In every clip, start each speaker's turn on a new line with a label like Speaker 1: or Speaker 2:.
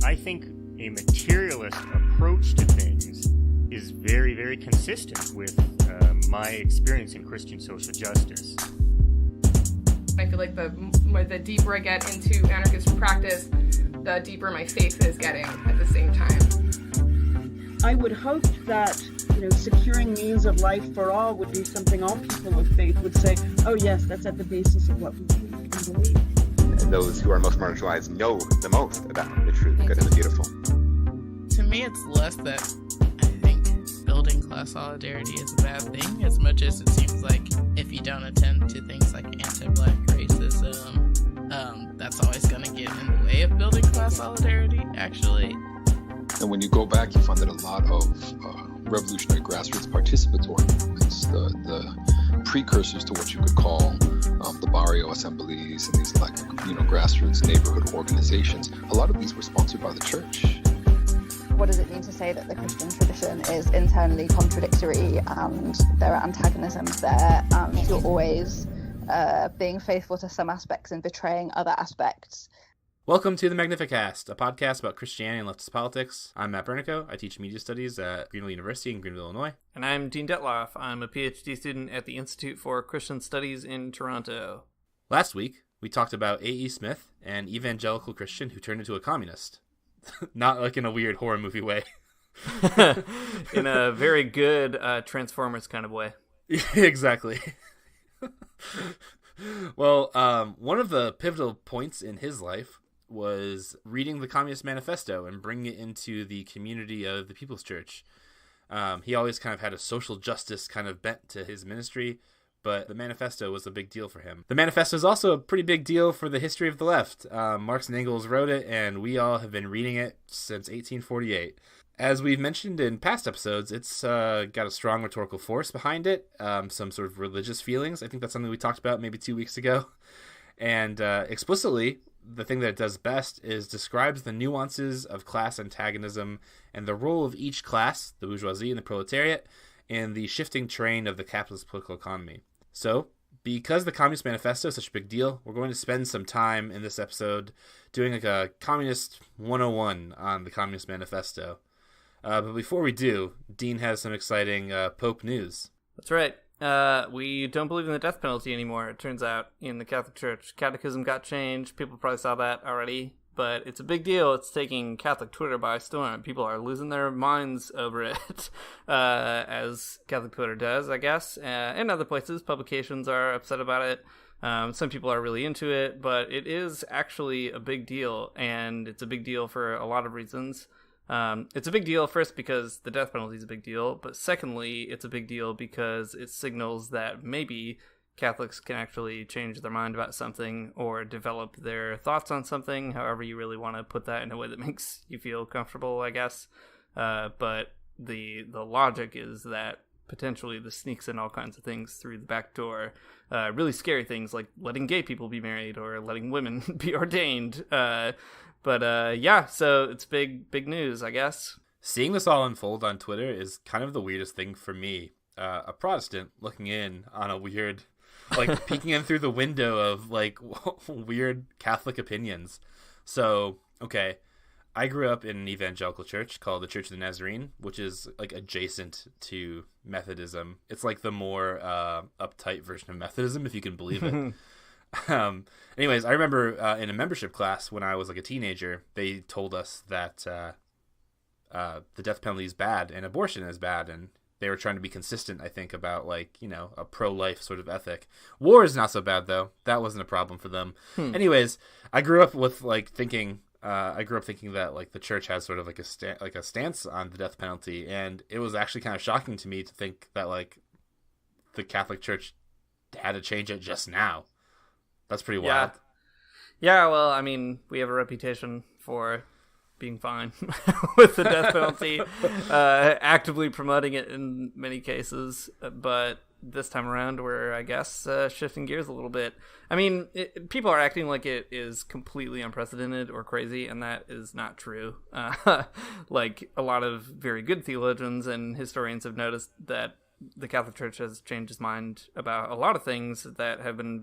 Speaker 1: I think a materialist approach to things is very, very consistent with my experience in Christian social justice.
Speaker 2: I feel like the deeper I get into anarchist practice, the deeper my faith is getting at the same time.
Speaker 3: I would hope that, securing means of life for all would be something all people of faith would say, oh yes, that's at the basis of what we believe.
Speaker 4: Those who are most marginalized know the most about the true, the good, and the beautiful.
Speaker 5: To me, it's less that I think building class solidarity is a bad thing, as much as it seems like if you don't attend to things like anti-Black racism, that's always going to get in the way of building class solidarity, actually.
Speaker 6: And when you go back, you find that a lot of revolutionary grassroots participatory movements, the precursors to what you could call the barrio assemblies and these grassroots neighborhood organizations, a lot of these were sponsored by the church.
Speaker 7: What does it mean to say that the Christian tradition is internally contradictory and there are antagonisms there and you're always being faithful to some aspects and betraying other aspects?
Speaker 8: Welcome to the Magnificast, a podcast about Christianity and leftist politics. I'm Matt Bernico. I teach media studies at Greenville University in Greenville, Illinois.
Speaker 9: And I'm Dean Detloff. I'm a PhD student at the Institute for Christian Studies in Toronto.
Speaker 8: Last week, we talked about A.E. Smith, an evangelical Christian who turned into a communist. Not like in a weird horror movie way.
Speaker 9: In a very good Transformers kind of way.
Speaker 8: Exactly. Well, one of the pivotal points in his life was reading the Communist Manifesto and bringing it into the community of the People's Church. He always kind of had a social justice kind of bent to his ministry, but the manifesto was a big deal for him. The manifesto is also a pretty big deal for the history of the left. Marx and Engels wrote it, and we all have been reading it since 1848. As we've mentioned in past episodes, it's got a strong rhetorical force behind it, some sort of religious feelings. I think that's something we talked about maybe 2 weeks ago. And explicitly, the thing that it does best is describes the nuances of class antagonism and the role of each class, the bourgeoisie and the proletariat, in the shifting terrain of the capitalist political economy. So, because the Communist Manifesto is such a big deal, we're going to spend some time in this episode doing like a Communist 101 on the Communist Manifesto. But before we do, Dean has some exciting Pope news.
Speaker 9: That's right. We don't believe in the death penalty anymore, it turns out, in the Catholic Church. Catechism got changed. People probably saw that already. But it's a big deal. It's taking Catholic Twitter by storm. People are losing their minds over it, as Catholic Twitter does, I guess. In other places, publications are upset about it. Some people are really into it, but it is actually a big deal, and it's a big deal for a lot of reasons. It's a big deal, first, because the death penalty is a big deal, but secondly, it's a big deal because it signals that maybe Catholics can actually change their mind about something or develop their thoughts on something, however you really want to put that in a way that makes you feel comfortable, I guess. But the logic is that potentially this sneaks in all kinds of things through the back door. Really scary things like letting gay people be married or letting women be ordained. But so it's big news, I guess.
Speaker 8: Seeing this all unfold on Twitter is kind of the weirdest thing for me. A Protestant looking in on a weird, like peeking in through the window of like weird Catholic opinions. So, okay, I grew up in an evangelical church called the Church of the Nazarene, which is like adjacent to Methodism. It's like the more uptight version of Methodism, if you can believe it. Anyways, I remember in a membership class when I was like a teenager, they told us that the death penalty is bad and abortion is bad, and they were trying to be consistent, I think, about like, a pro-life sort of ethic. War is not so bad though. That wasn't a problem for them. Anyways, I grew up with like thinking that like the church has sort of like a stance on the death penalty, and it was actually kind of shocking to me to think that like the Catholic Church had to change it just now. That's pretty wild.
Speaker 9: Yeah, well, I mean, we have a reputation for being fine with the death penalty, actively promoting it in many cases, but this time around we're, I guess, shifting gears a little bit. I mean, people are acting like it is completely unprecedented or crazy, and that is not true. Like, a lot of very good theologians and historians have noticed that the Catholic Church has changed its mind about a lot of things that have been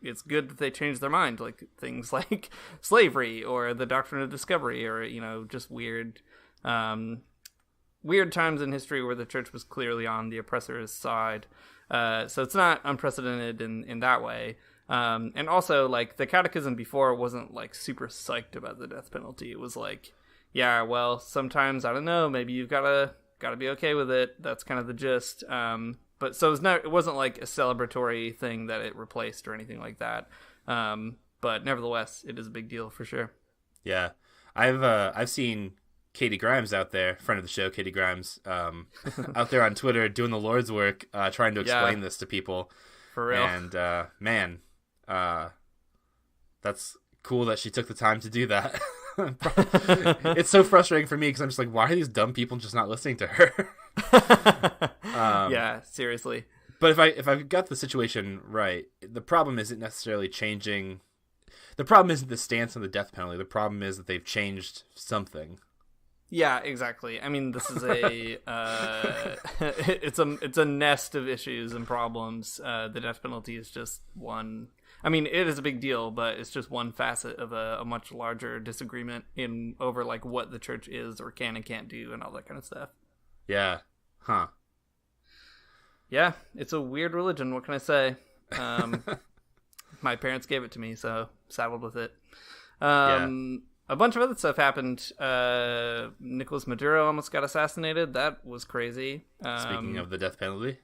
Speaker 9: it's good that they changed their mind, like things like slavery or the doctrine of discovery, or, just weird times in history where the church was clearly on the oppressor's side. So it's not unprecedented in that way. And also, like, the catechism before wasn't, like, super psyched about the death penalty. It was like, yeah, well, sometimes, I don't know, maybe you've gotta be okay with it. That's kind of the gist. But so it wasn't like a celebratory thing that it replaced or anything like that. But nevertheless, it is a big deal for sure.
Speaker 8: Yeah. I've seen Katie Grimes out there, friend of the show, Katie Grimes, out there on Twitter doing the Lord's work, trying to explain this to people.
Speaker 9: For real.
Speaker 8: And, man, that's cool that she took the time to do that. It's so frustrating for me because I'm just like, why are these dumb people just not listening to her?
Speaker 9: Yeah, seriously.
Speaker 8: But if I've got the situation right, the problem isn't necessarily changing. The problem isn't the stance on the death penalty. The problem is that they've changed something.
Speaker 9: Yeah, exactly. I mean, this is it's a nest of issues and problems. The death penalty is just one. I mean, it is a big deal, but it's just one facet of a much larger disagreement over like what the church is or can and can't do and all that kind of stuff.
Speaker 8: Yeah. Huh.
Speaker 9: Yeah, it's a weird religion. What can I say? My parents gave it to me, so saddled with it.
Speaker 8: Yeah.
Speaker 9: A bunch of other stuff happened. Nicolas Maduro almost got assassinated. That was crazy.
Speaker 8: Speaking of the death penalty.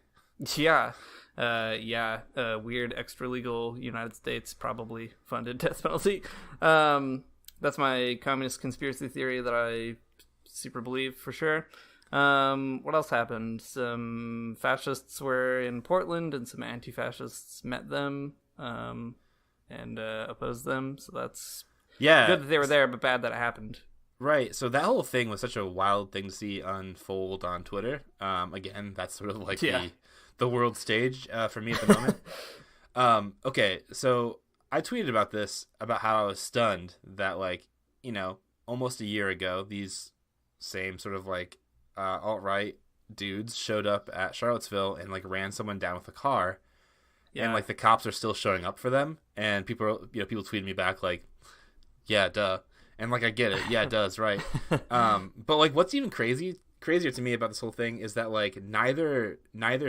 Speaker 9: Yeah. Weird extra-legal United States probably funded death penalty. That's my communist conspiracy theory that I super believe for sure. What else happened? Some fascists were in Portland and some anti-fascists met them and opposed them. So that's good that they were there, but bad that it happened.
Speaker 8: Right. So that whole thing was such a wild thing to see unfold on Twitter. Again, that's sort of like the world stage for me at the moment. Okay, so I tweeted about this, about how I was stunned that, like, almost a year ago, these same sort of like alt-right dudes showed up at Charlottesville and like ran someone down with a car. Yeah. And like the cops are still showing up for them, and people tweeted me back like, yeah, duh. And like, I get it. Yeah, it does. Right. But like, what's even crazier to me about this whole thing is that like neither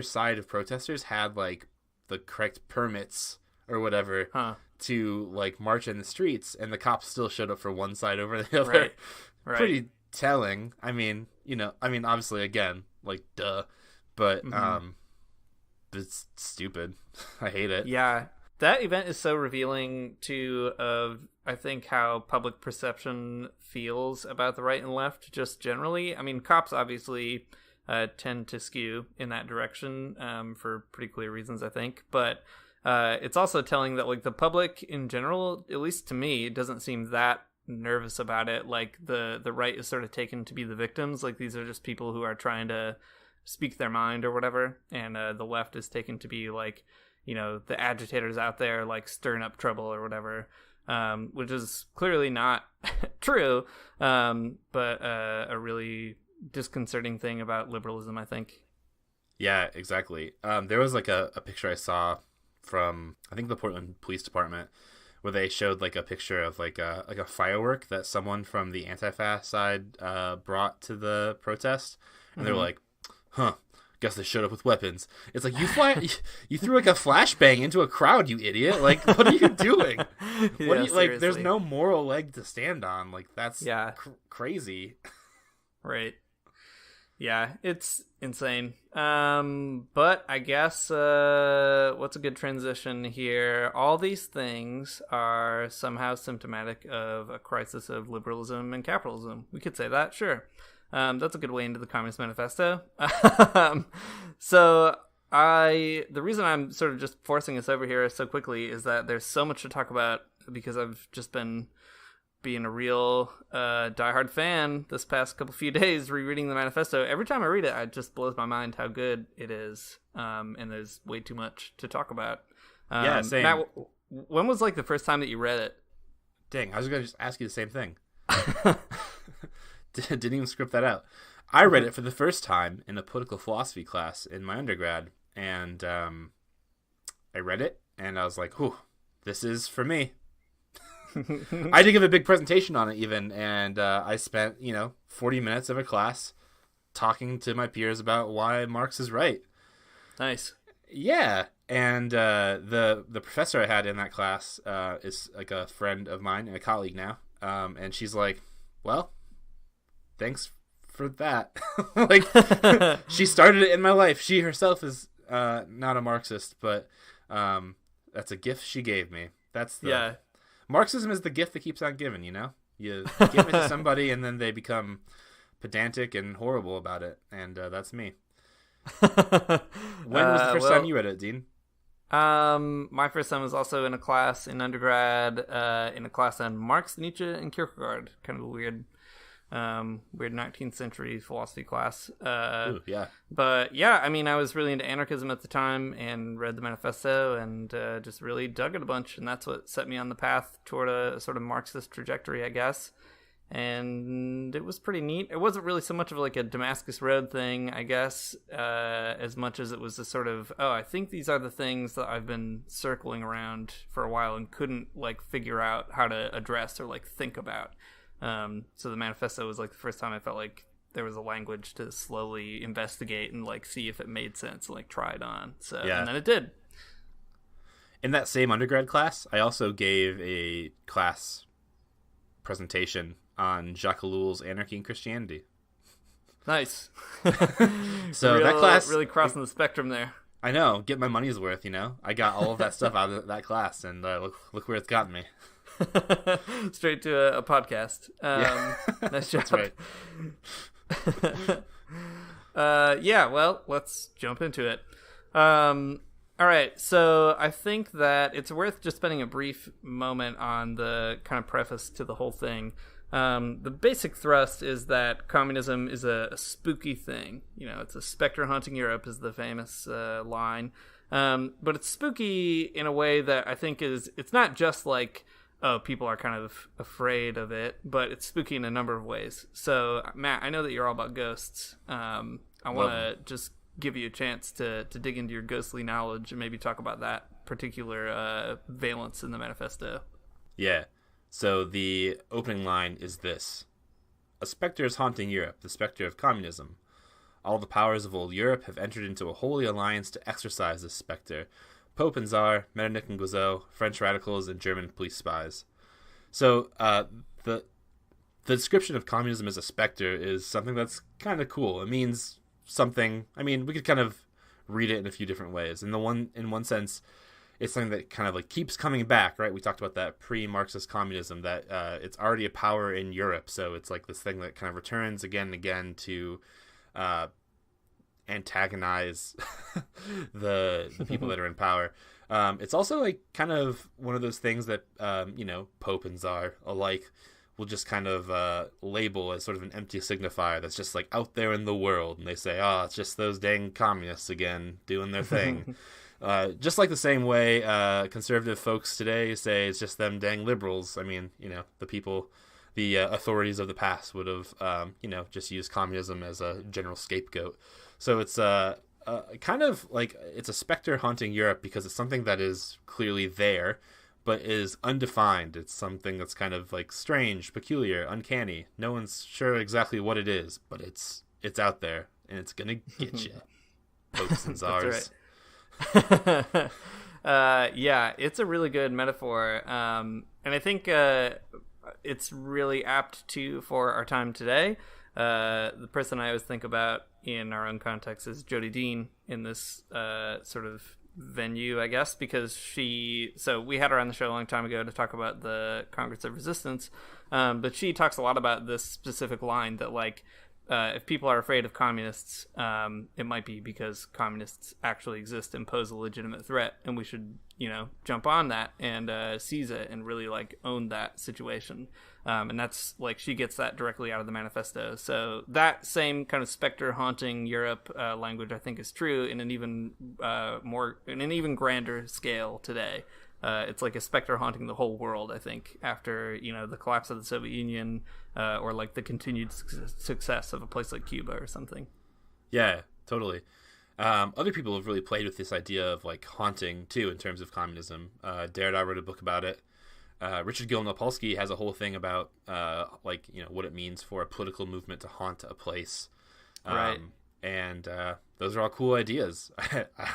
Speaker 8: side of protesters had like the correct permits or whatever to like march in the streets, and the cops still showed up for one side over the other. Right. Pretty telling. I mean, obviously, again, like, duh, but it's stupid. I hate it.
Speaker 9: Yeah. That event is so revealing of I think how public perception feels about the right and left just generally. I mean, cops obviously tend to skew in that direction for pretty clear reasons, I think. But it's also telling that like the public in general, at least to me, doesn't seem that nervous about it. Like the right is sort of taken to be the victims. Like these are just people who are trying to speak their mind or whatever. And the left is taken to be like, the agitators out there like stirring up trouble or whatever, which is clearly not true, but a really disconcerting thing about liberalism, I think.
Speaker 8: Yeah, exactly. There was like a picture I saw from, I think, the Portland Police Department, where they showed like a picture of like a firework that someone from the anti-fa side brought to the protest, and they were like, huh, guess they showed up with weapons. It's like, you threw like a flashbang into a crowd, you idiot. Like, what are you doing? What are you, like, there's no moral leg to stand on. Like, that's crazy.
Speaker 9: Right. Yeah, it's insane. But I guess what's a good transition here? All these things are somehow symptomatic of a crisis of liberalism and capitalism. We could say that, sure. That's a good way into the Communist Manifesto. So the reason I'm sort of just forcing us over here so quickly is that there's so much to talk about because I've just been being a real diehard fan this past few days, rereading the manifesto. Every time I read it, it just blows my mind how good it is. And there's way too much to talk about.
Speaker 8: Yeah, same.
Speaker 9: Matt, when was like the first time that you read it?
Speaker 8: Dang, I was going to just ask you the same thing. Didn't even script that out. I read it for the first time in a political philosophy class in my undergrad, and I read it, and I was like, "Whew, this is for me." I did give a big presentation on it even, and I spent 40 minutes of a class talking to my peers about why Marx is right.
Speaker 9: Nice.
Speaker 8: Yeah, and the professor I had in that class is like a friend of mine and a colleague now, and she's like, "Well, thanks for that." Like, she started it in my life. She herself is not a Marxist, but that's a gift she gave me. Yeah. Marxism is the gift that keeps on giving. You give it to somebody, and then they become pedantic and horrible about it, and that's me. When was the first time you read it, Dean?
Speaker 9: My first time was also in a class in undergrad, in a class on Marx, Nietzsche, and Kierkegaard. Kind of a weird 19th century philosophy class.
Speaker 8: Ooh, yeah.
Speaker 9: But yeah, I mean, I was really into anarchism at the time and read the manifesto and just really dug it a bunch. And that's what set me on the path toward a sort of Marxist trajectory, I guess. And it was pretty neat. It wasn't really so much of like a Damascus Road thing, I guess, as much as it was a sort of, I think these are the things that I've been circling around for a while and couldn't like figure out how to address or like think about. So the manifesto was like the first time I felt like there was a language to slowly investigate and like see if it made sense and like try it on. So yeah. And then it did.
Speaker 8: In that same undergrad class, I also gave a class presentation on Jacques Ellul's Anarchy and Christianity.
Speaker 9: Nice.
Speaker 8: So that class
Speaker 9: really crossing the spectrum there.
Speaker 8: I know, get my money's worth. I got all of that stuff out of that class, and look where it's gotten me.
Speaker 9: Straight to a podcast.
Speaker 8: Yeah.
Speaker 9: Nice job.
Speaker 8: That's
Speaker 9: right. Yeah, well, let's jump into it. All right, so I think that it's worth just spending a brief moment on the kind of preface to the whole thing. The basic thrust is that communism is a spooky thing. It's a specter haunting Europe is the famous line. But it's spooky in a way that I think it's not just like, people are kind of afraid of it, but it's spooky in a number of ways. So, Matt, I know that you're all about ghosts. I want to just give you a chance to dig into your ghostly knowledge and maybe talk about that particular valence in the manifesto.
Speaker 8: Yeah. So the opening line is this: "A specter is haunting Europe, the specter of communism. All the powers of old Europe have entered into a holy alliance to exorcise this specter. Pope and Tsar, Metternich and Guizot, French radicals, and German police spies." So the description of communism as a specter is something that's kind of cool. It means something. I mean, we could kind of read it in a few different ways. In one sense, it's something that kind of like keeps coming back, right? We talked about that pre-Marxist communism, that it's already a power in Europe, so it's like this thing that kind of returns again and again to antagonize the people that are in power. It's also like kind of one of those things that Pope and Tsar alike will just kind of label as sort of an empty signifier that's just like out there in the world, and they say, it's just those dang communists again doing their thing. Just like the same way conservative folks today say it's just them dang liberals. I mean, the people, the authorities of the past would have just used communism as a general scapegoat. So it's kind of like it's a specter haunting Europe because it's something that is clearly there, but is undefined. It's something that's kind of like strange, peculiar, uncanny. No one's sure exactly what it is, but it's out there, and it's gonna get you. Popes and czars.
Speaker 9: Yeah, it's a really good metaphor, and I think it's really apt for our time today. The person I always think about in our own context is Jodie Dean in this sort of venue, I guess, because so we had her on the show a long time ago to talk about the Congress of Resistance, but she talks a lot about this specific line that like if people are afraid of communists, it might be because communists actually exist and pose a legitimate threat, and we should jump on that and seize it and really like own that situation. And that's like she gets that directly out of the manifesto. So that same kind of specter haunting Europe language, I think, is true in an even grander scale today. It's like a specter haunting the whole world, I think, after, the collapse of the Soviet Union, or like the continued success of a place like Cuba or something.
Speaker 8: Yeah, totally. Other people have really played with this idea of like haunting too in terms of communism. Derrida wrote a book about it. Richard Gil-Napolsky has a whole thing about what it means for a political movement to haunt a place.
Speaker 9: Right.
Speaker 8: And those are all cool ideas.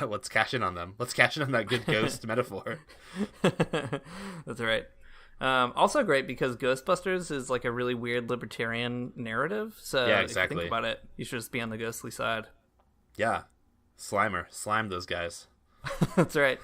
Speaker 8: Let's cash in on them. Let's cash in on that good ghost metaphor.
Speaker 9: That's right. Also great because Ghostbusters is like a really weird libertarian narrative. So
Speaker 8: yeah,
Speaker 9: if
Speaker 8: exactly.
Speaker 9: you think about it, you should just be on the ghostly side.
Speaker 8: Yeah. Slime those guys.
Speaker 9: That's right.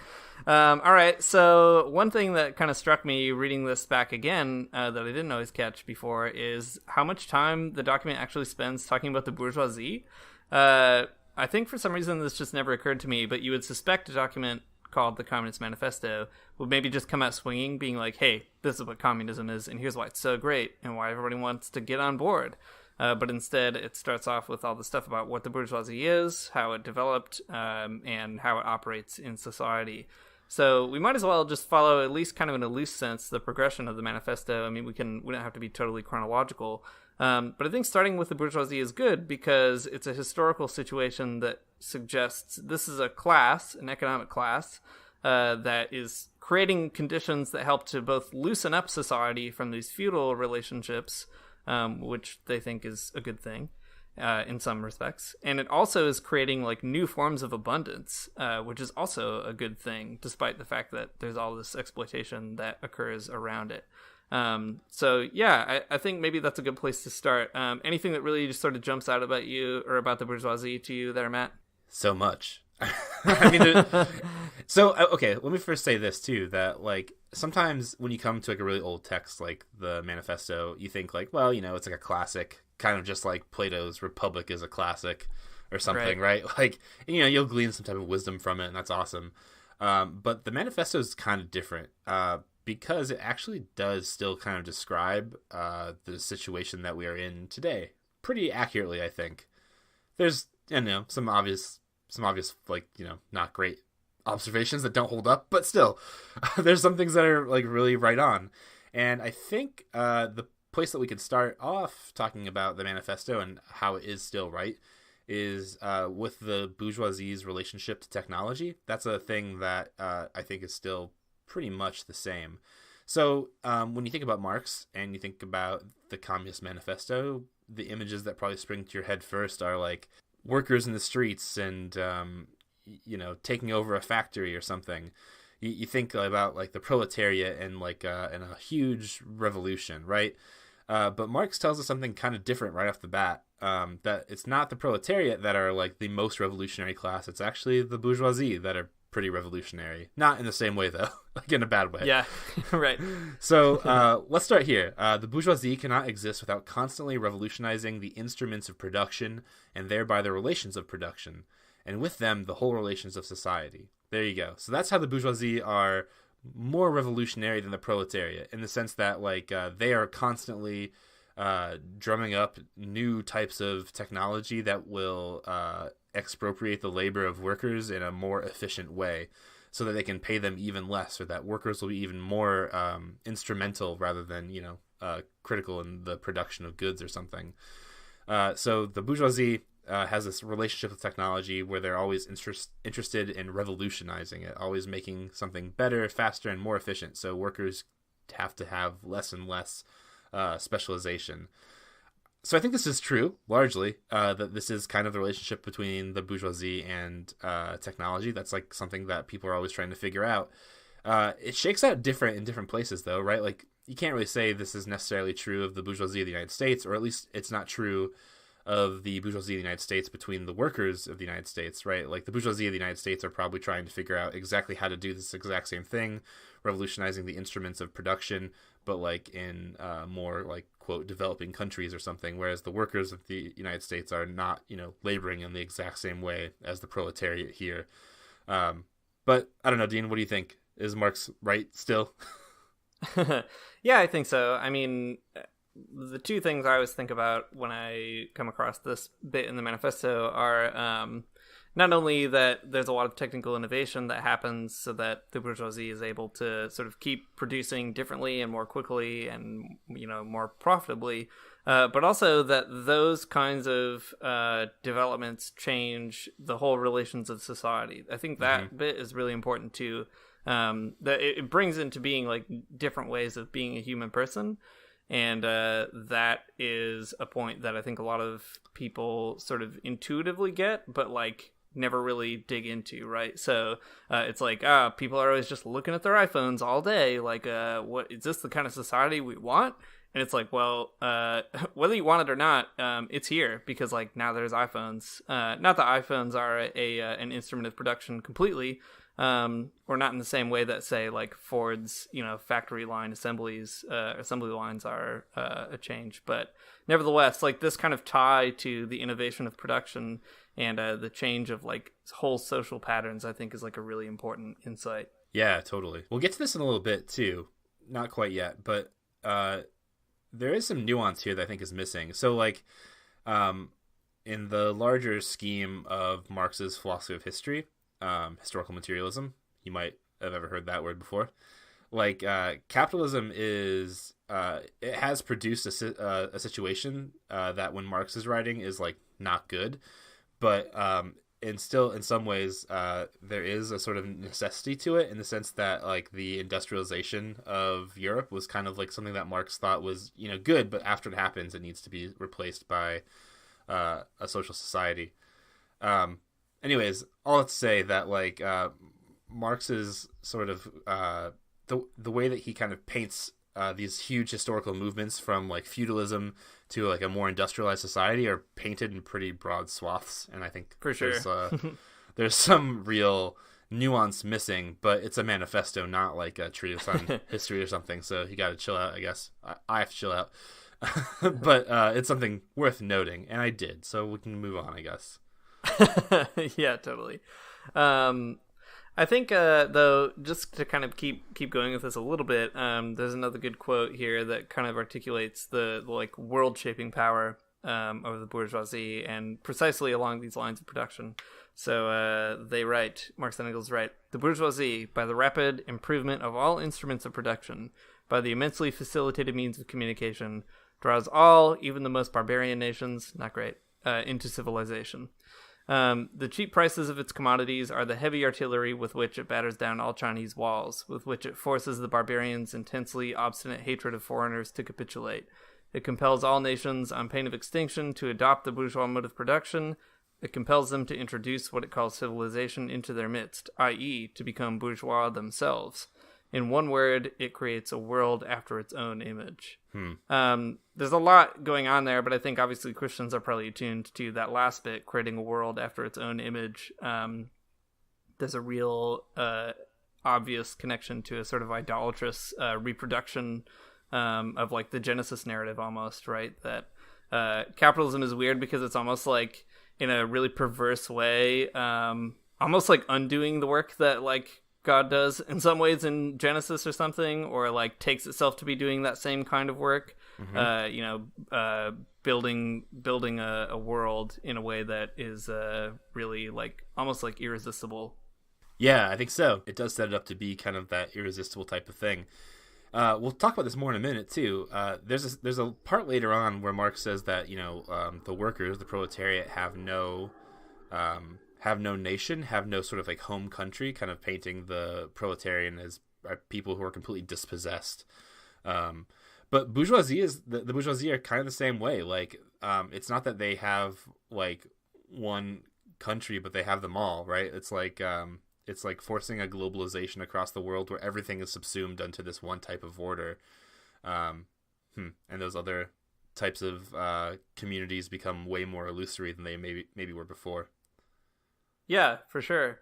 Speaker 9: All right. So one thing that kind of struck me reading this back again that I didn't always catch before is how much time the document actually spends talking about the bourgeoisie. I think for some reason this just never occurred to me, but you would suspect a document called the Communist Manifesto would maybe just come out swinging, being like, hey, this is what communism is, and here's why it's so great, and why everybody wants to get on board. But instead, it starts off with all the stuff about what the bourgeoisie is, how it developed, and how it operates in society. So we might as well just follow, at least kind of in a loose sense, the progression of the manifesto. I mean, we don't have to be totally chronological. But I think starting with the bourgeoisie is good because it's a historical situation that suggests this is a class, an economic class, that is creating conditions that help to both loosen up society from these feudal relationships, which they think is a good thing in some respects. And it also is creating like new forms of abundance, which is also a good thing, despite the fact that there's all this exploitation that occurs around it. So yeah, I think maybe that's a good place to start. Anything that really just sort of jumps out about you or about the bourgeoisie to you there, Matt?
Speaker 8: So much. I mean, okay, let me first say this too, that like sometimes when you come to like a really old text like the Manifesto, you think like, well, it's like a classic, kind of just like Plato's Republic is a classic or something, right? Like, you'll glean some type of wisdom from it, and that's awesome. But the Manifesto is kind of different because it actually does still kind of describe the situation that we are in today pretty accurately, I think. There's, some obvious like, not great observations that don't hold up, but still there's some things that are like really right on. And I think the place that we could start off talking about the Manifesto and how it is still right is with the bourgeoisie's relationship to technology. That's a thing that I think is still pretty much the same. So when you think about Marx and you think about the Communist Manifesto, the images that probably spring to your head first are like workers in the streets and taking over a factory or something. You think about like the proletariat and like and a huge revolution, right? But Marx tells us something kind of different right off the bat, that it's not the proletariat that are like the most revolutionary class. It's actually the bourgeoisie that are pretty revolutionary. Not in the same way though, like in a bad way.
Speaker 9: Yeah, right.
Speaker 8: So let's start here. The bourgeoisie cannot exist without constantly revolutionizing the instruments of production and thereby the relations of production, and with them the whole relations of society. There you go. So that's how the bourgeoisie are more revolutionary than the proletariat, in the sense that like they are constantly drumming up new types of technology that will expropriate the labor of workers in a more efficient way so that they can pay them even less, or that workers will be even more instrumental rather than critical in the production of goods or something. So the bourgeoisie has this relationship with technology where they're always interested in revolutionizing it, always making something better, faster, and more efficient. So workers have to have less and less specialization. So I think this is true, largely, that this is kind of the relationship between the bourgeoisie and technology. That's like something that people are always trying to figure out. It shakes out different in different places, though, right? Like, you can't really say this is necessarily true of the bourgeoisie of the United States, or at least it's not true of the bourgeoisie of the United States between the workers of the United States, right? Like, the bourgeoisie of the United States are probably trying to figure out exactly how to do this exact same thing, revolutionizing the instruments of production, but like in more like, quote, developing countries or something, whereas the workers of the United States are not, laboring in the exact same way as the proletariat here. But I don't know, Dean, what do you think? Is Marx right still?
Speaker 9: Yeah, I think so. I mean, the two things I always think about when I come across this bit in the manifesto are not only that there's a lot of technical innovation that happens so that the bourgeoisie is able to sort of keep producing differently and more quickly and, more profitably, but also that those kinds of developments change the whole relations of society. I think that bit is really important too. That it brings into being like different ways of being a human person. And that is a point that I think a lot of people sort of intuitively get, but like never really dig into, right? So it's like, people are always just looking at their iPhones all day. Like, what is this the kind of society we want? And it's like, well, whether you want it or not, it's here because like now there's iPhones. Not that iPhones are an instrument of production completely, or not in the same way that say like Ford's, factory line assembly lines are a change. But nevertheless, like this kind of tie to the innovation of production and the change of like whole social patterns, I think is like a really important insight.
Speaker 8: Yeah, totally. We'll get to this in a little bit too. Not quite yet, but there is some nuance here that I think is missing. So like in the larger scheme of Marx's philosophy of history, historical materialism, you might have ever heard that word before. Like capitalism is it has produced a situation that when Marx is writing is like not good, but and still in some ways there is a sort of necessity to it in the sense that like the industrialization of Europe was kind of like something that Marx thought was good, but after it happens it needs to be replaced by a social society. Anyways, all that to say that like Marx's sort of the way that he kind of paints these huge historical movements from like feudalism to like a more industrialized society are painted in pretty broad swaths, and I think
Speaker 9: for sure
Speaker 8: there's some real nuance missing, but it's a manifesto, not like a treatise on history or something. So you got to chill out, I guess. I have to chill out, but it's something worth noting, and I did. So we can move on, I guess.
Speaker 9: Yeah, totally. I think though, just to kind of keep going with this a little bit, there's another good quote here that kind of articulates the like world shaping power of the bourgeoisie, and precisely along these lines of production. So they write, Marx and Engels write, "The bourgeoisie, by the rapid improvement of all instruments of production, by the immensely facilitated means of communication, draws all, even the most barbarian nations," not great, into civilization. The cheap prices of its commodities are the heavy artillery with which it batters down all Chinese walls, with which it forces the barbarians' intensely obstinate hatred of foreigners to capitulate. It compels all nations, on pain of extinction, to adopt the bourgeois mode of production. It compels them to introduce what it calls civilization into their midst, i.e., to become bourgeois themselves. In one word, it creates a world after its own image. There's a lot going on there, but I think obviously Christians are probably attuned to that last bit, creating a world after its own image. There's a real obvious connection to a sort of idolatrous reproduction of like the Genesis narrative almost, right? That capitalism is weird because it's almost like in a really perverse way, almost like undoing the work that like God does in some ways in Genesis or something, or like takes itself to be doing that same kind of work, building a world in a way that is really like almost like irresistible.
Speaker 8: Yeah, I think so. It does set it up to be kind of that irresistible type of thing. We'll talk about this more in a minute too. There's a part later on where Marx says that the workers, the proletariat, have no nation, have no sort of like home country, kind of painting the proletarian as people who are completely dispossessed. But the bourgeoisie are kind of the same way. Like, it's not that they have like one country, but they have them all, right? It's like forcing a globalization across the world where everything is subsumed into this one type of order. And those other types of communities become way more illusory than they maybe were before.
Speaker 9: Yeah, for sure.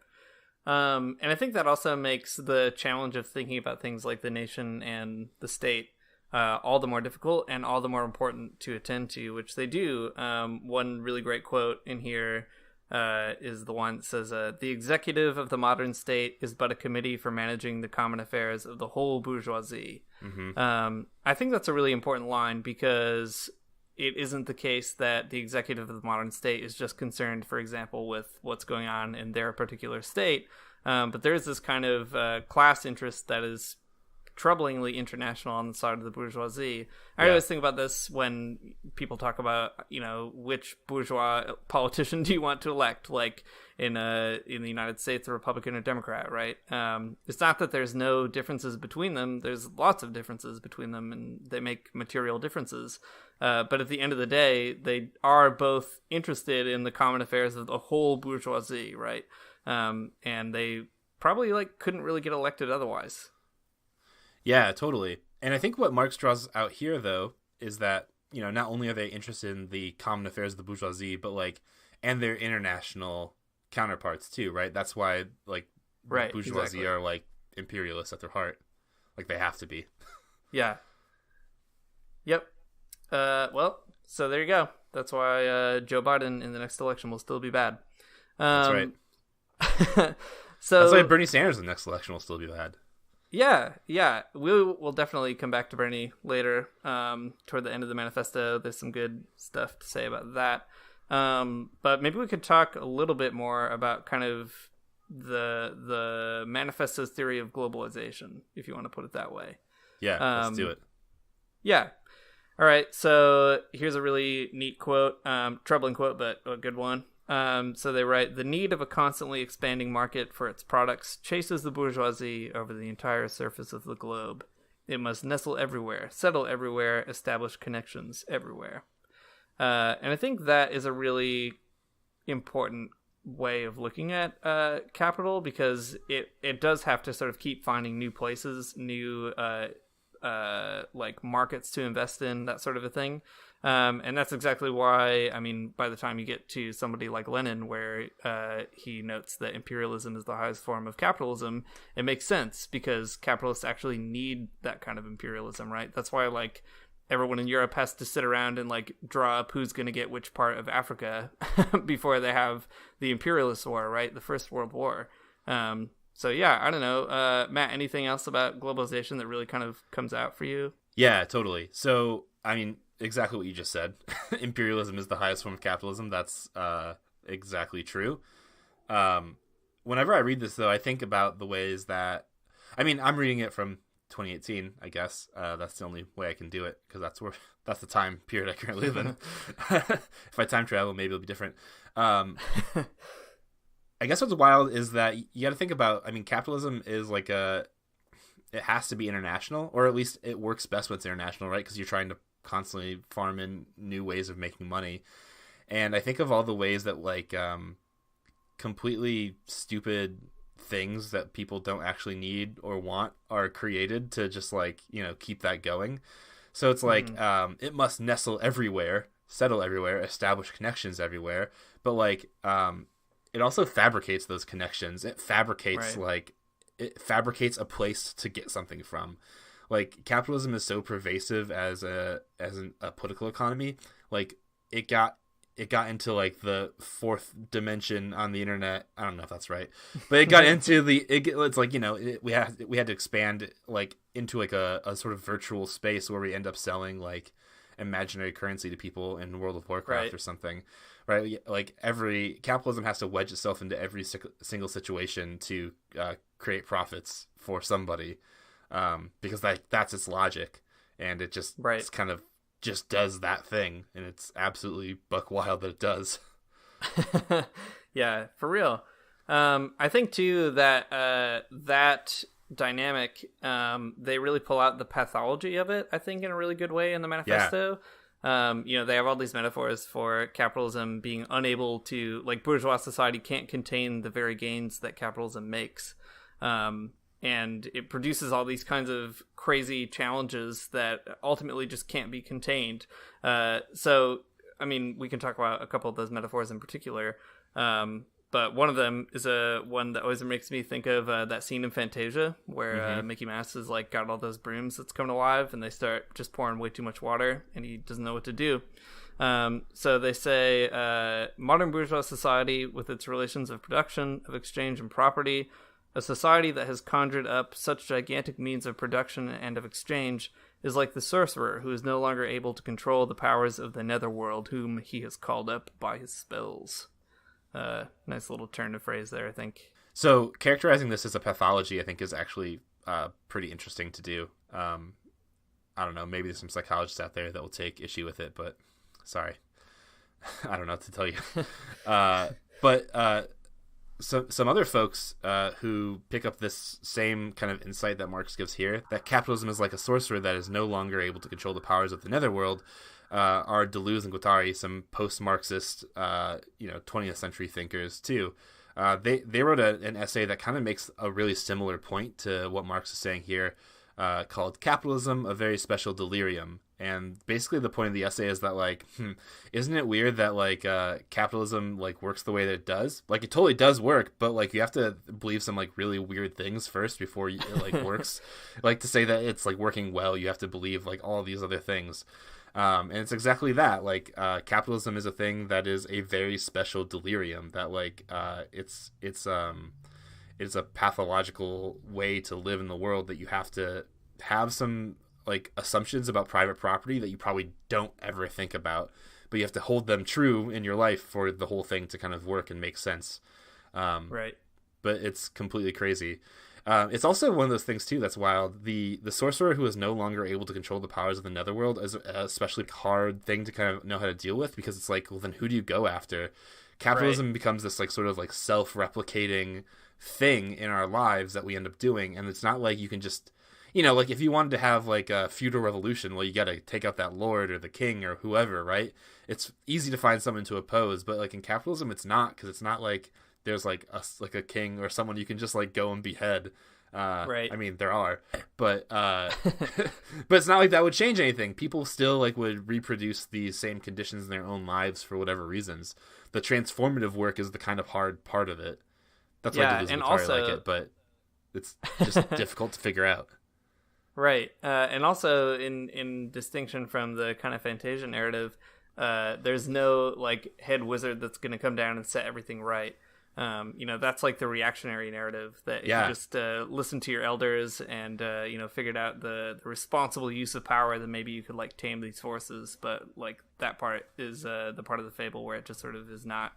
Speaker 9: And I think that also makes the challenge of thinking about things like the nation and the state all the more difficult and all the more important to attend to, which they do. One really great quote in here is the one that says, "The executive of the modern state is but a committee for managing the common affairs of the whole bourgeoisie." I think that's a really important line because it isn't the case that the executive of the modern state is just concerned, for example, with what's going on in their particular state. But there's this kind of class interest that is troublingly international on the side of the bourgeoisie. I always think about this when people talk about, which bourgeois politician do you want to elect, like in the United States, a Republican or Democrat, right? It's not that there's no differences between them. There's lots of differences between them, and they make material differences. But at the end of the day, they are both interested in the common affairs of the whole bourgeoisie, right? And they probably couldn't really get elected otherwise.
Speaker 8: Yeah, totally. And I think what Marx draws out here, though, is that, not only are they interested in the common affairs of the bourgeoisie, but and their international counterparts too, right? That's why
Speaker 9: right,
Speaker 8: bourgeoisie
Speaker 9: exactly.
Speaker 8: are imperialists at their heart. They have to be.
Speaker 9: Yeah. Yep. Well, so there you go. That's why Joe Biden in the next election will still be bad.
Speaker 8: That's right.
Speaker 9: So
Speaker 8: that's why Bernie Sanders in the next election will still be bad.
Speaker 9: Yeah. We will definitely come back to Bernie later, toward the end of the manifesto. There's some good stuff to say about that. But maybe we could talk a little bit more about kind of the manifesto's theory of globalization, if you want to put it that way.
Speaker 8: Yeah, let's do it.
Speaker 9: Yeah. All right. So here's a really neat quote, troubling quote, but a good one. So they write, "The need of a constantly expanding market for its products chases the bourgeoisie over the entire surface of the globe. It must nestle everywhere, settle everywhere, establish connections everywhere." And I think that is a really important way of looking at capital, because it does have to sort of keep finding new places, new markets to invest in, that sort of a thing. And that's exactly why, by the time you get to somebody like Lenin, where he notes that imperialism is the highest form of capitalism, it makes sense, because capitalists actually need that kind of imperialism, right? That's why everyone in Europe has to sit around and draw up who's going to get which part of Africa before they have the imperialist war, right? The First World War. So yeah, I don't know. Matt, anything else about globalization that really kind of comes out for you?
Speaker 8: Yeah, totally. So, exactly what you just said. Imperialism is the highest form of capitalism. That's exactly true. Whenever I read this, though, I think about the ways that... I'm reading it from 2018, I guess. That's the only way I can do it, because that's the time period I currently live in. If I time travel, maybe it'll be different. I guess what's wild is that you got to think about, capitalism is it has to be international, or at least it works best when it's international, right? Because you're trying to constantly farm in new ways of making money. And I think of all the ways that completely stupid things that people don't actually need or want are created to just keep that going. So it's it must nestle everywhere, settle everywhere, establish connections everywhere. But it also fabricates those connections. It fabricates it fabricates a place to get something from. Capitalism is so pervasive as a political economy. It got into the fourth dimension on the internet. I don't know if that's right, but it got into we had to expand into a sort of virtual space where we end up selling imaginary currency to people in World of Warcraft or something, right? Every capitalism has to wedge itself into every single situation to create profits for somebody, because that's its logic, and it just it's kind of just does that thing, and it's absolutely buck wild that it does.
Speaker 9: Yeah, for real. I think too that that dynamic, they really pull out the pathology of it, I think, in a really good way in the manifesto. They have all these metaphors for capitalism being unable to, bourgeois society can't contain the very gains that capitalism makes. And it produces all these kinds of crazy challenges that ultimately just can't be contained. So, we can talk about a couple of those metaphors in particular. But one of them is one that always makes me think of that scene in Fantasia where Mickey Mouse is got all those brooms that's coming alive, and they start just pouring way too much water, and he doesn't know what to do. So they say, modern bourgeois society, with its relations of production, of exchange, and property, a society that has conjured up such gigantic means of production and of exchange, is like the sorcerer who is no longer able to control the powers of the netherworld, whom he has called up by his spells. Nice little turn of phrase there, I think.
Speaker 8: So characterizing this as a pathology, I think, is actually pretty interesting to do. I don't know, maybe there's some psychologists out there that will take issue with it, but sorry. I don't know what to tell you. But some other folks who pick up this same kind of insight that Marx gives here, that capitalism is like a sorcerer that is no longer able to control the powers of the netherworld, are Deleuze and Guattari, some post-Marxist, 20th century thinkers too. They wrote an essay that kind of makes a really similar point to what Marx is saying here, called "Capitalism, a Very Special Delirium." And basically the point of the essay is that, like, isn't it weird that, like, capitalism, like, works the way that it does? Like, it totally does work, but, like, you have to believe some, like, really weird things first before it, like, works. Like, to say that it's, like, working well, you have to believe, like, all these other things. And it's exactly that. Like, capitalism is a thing that is a very special delirium, that, like, it's a pathological way to live in the world, that you have to have some, like, assumptions about private property that you probably don't ever think about, but you have to hold them true in your life for the whole thing to kind of work and make sense.
Speaker 9: Right.
Speaker 8: But it's completely crazy. It's also one of those things too that's wild. The sorcerer who is no longer able to control the powers of the netherworld is an especially hard thing to kind of know how to deal with, because it's like, well, then who do you go after? Capitalism becomes this, like, sort of like self-replicating thing in our lives that we end up doing, and it's not like you can just, like, if you wanted to have, like, a feudal revolution, well, you got to take out that lord or the king or whoever, right? It's easy to find someone to oppose, but, like, in capitalism, it's not, because it's not like there's, like, a king or someone you can just, like, go and behead.
Speaker 9: Right.
Speaker 8: I mean, there are, but but it's not like that would change anything. People still, like, would reproduce these same conditions in their own lives for whatever reasons. The transformative work is the kind of hard part of it. That's why Deleuze and Guattari like it, but it's just difficult to figure out.
Speaker 9: Right. And also, in distinction from the kind of Fantasia narrative, there's no, like, head wizard that's going to come down and set everything right. That's like the reactionary narrative, that if you just listen to your elders and, figured out the responsible use of power, then maybe you could, like, tame these forces. But, like, that part is the part of the fable where it just sort of is not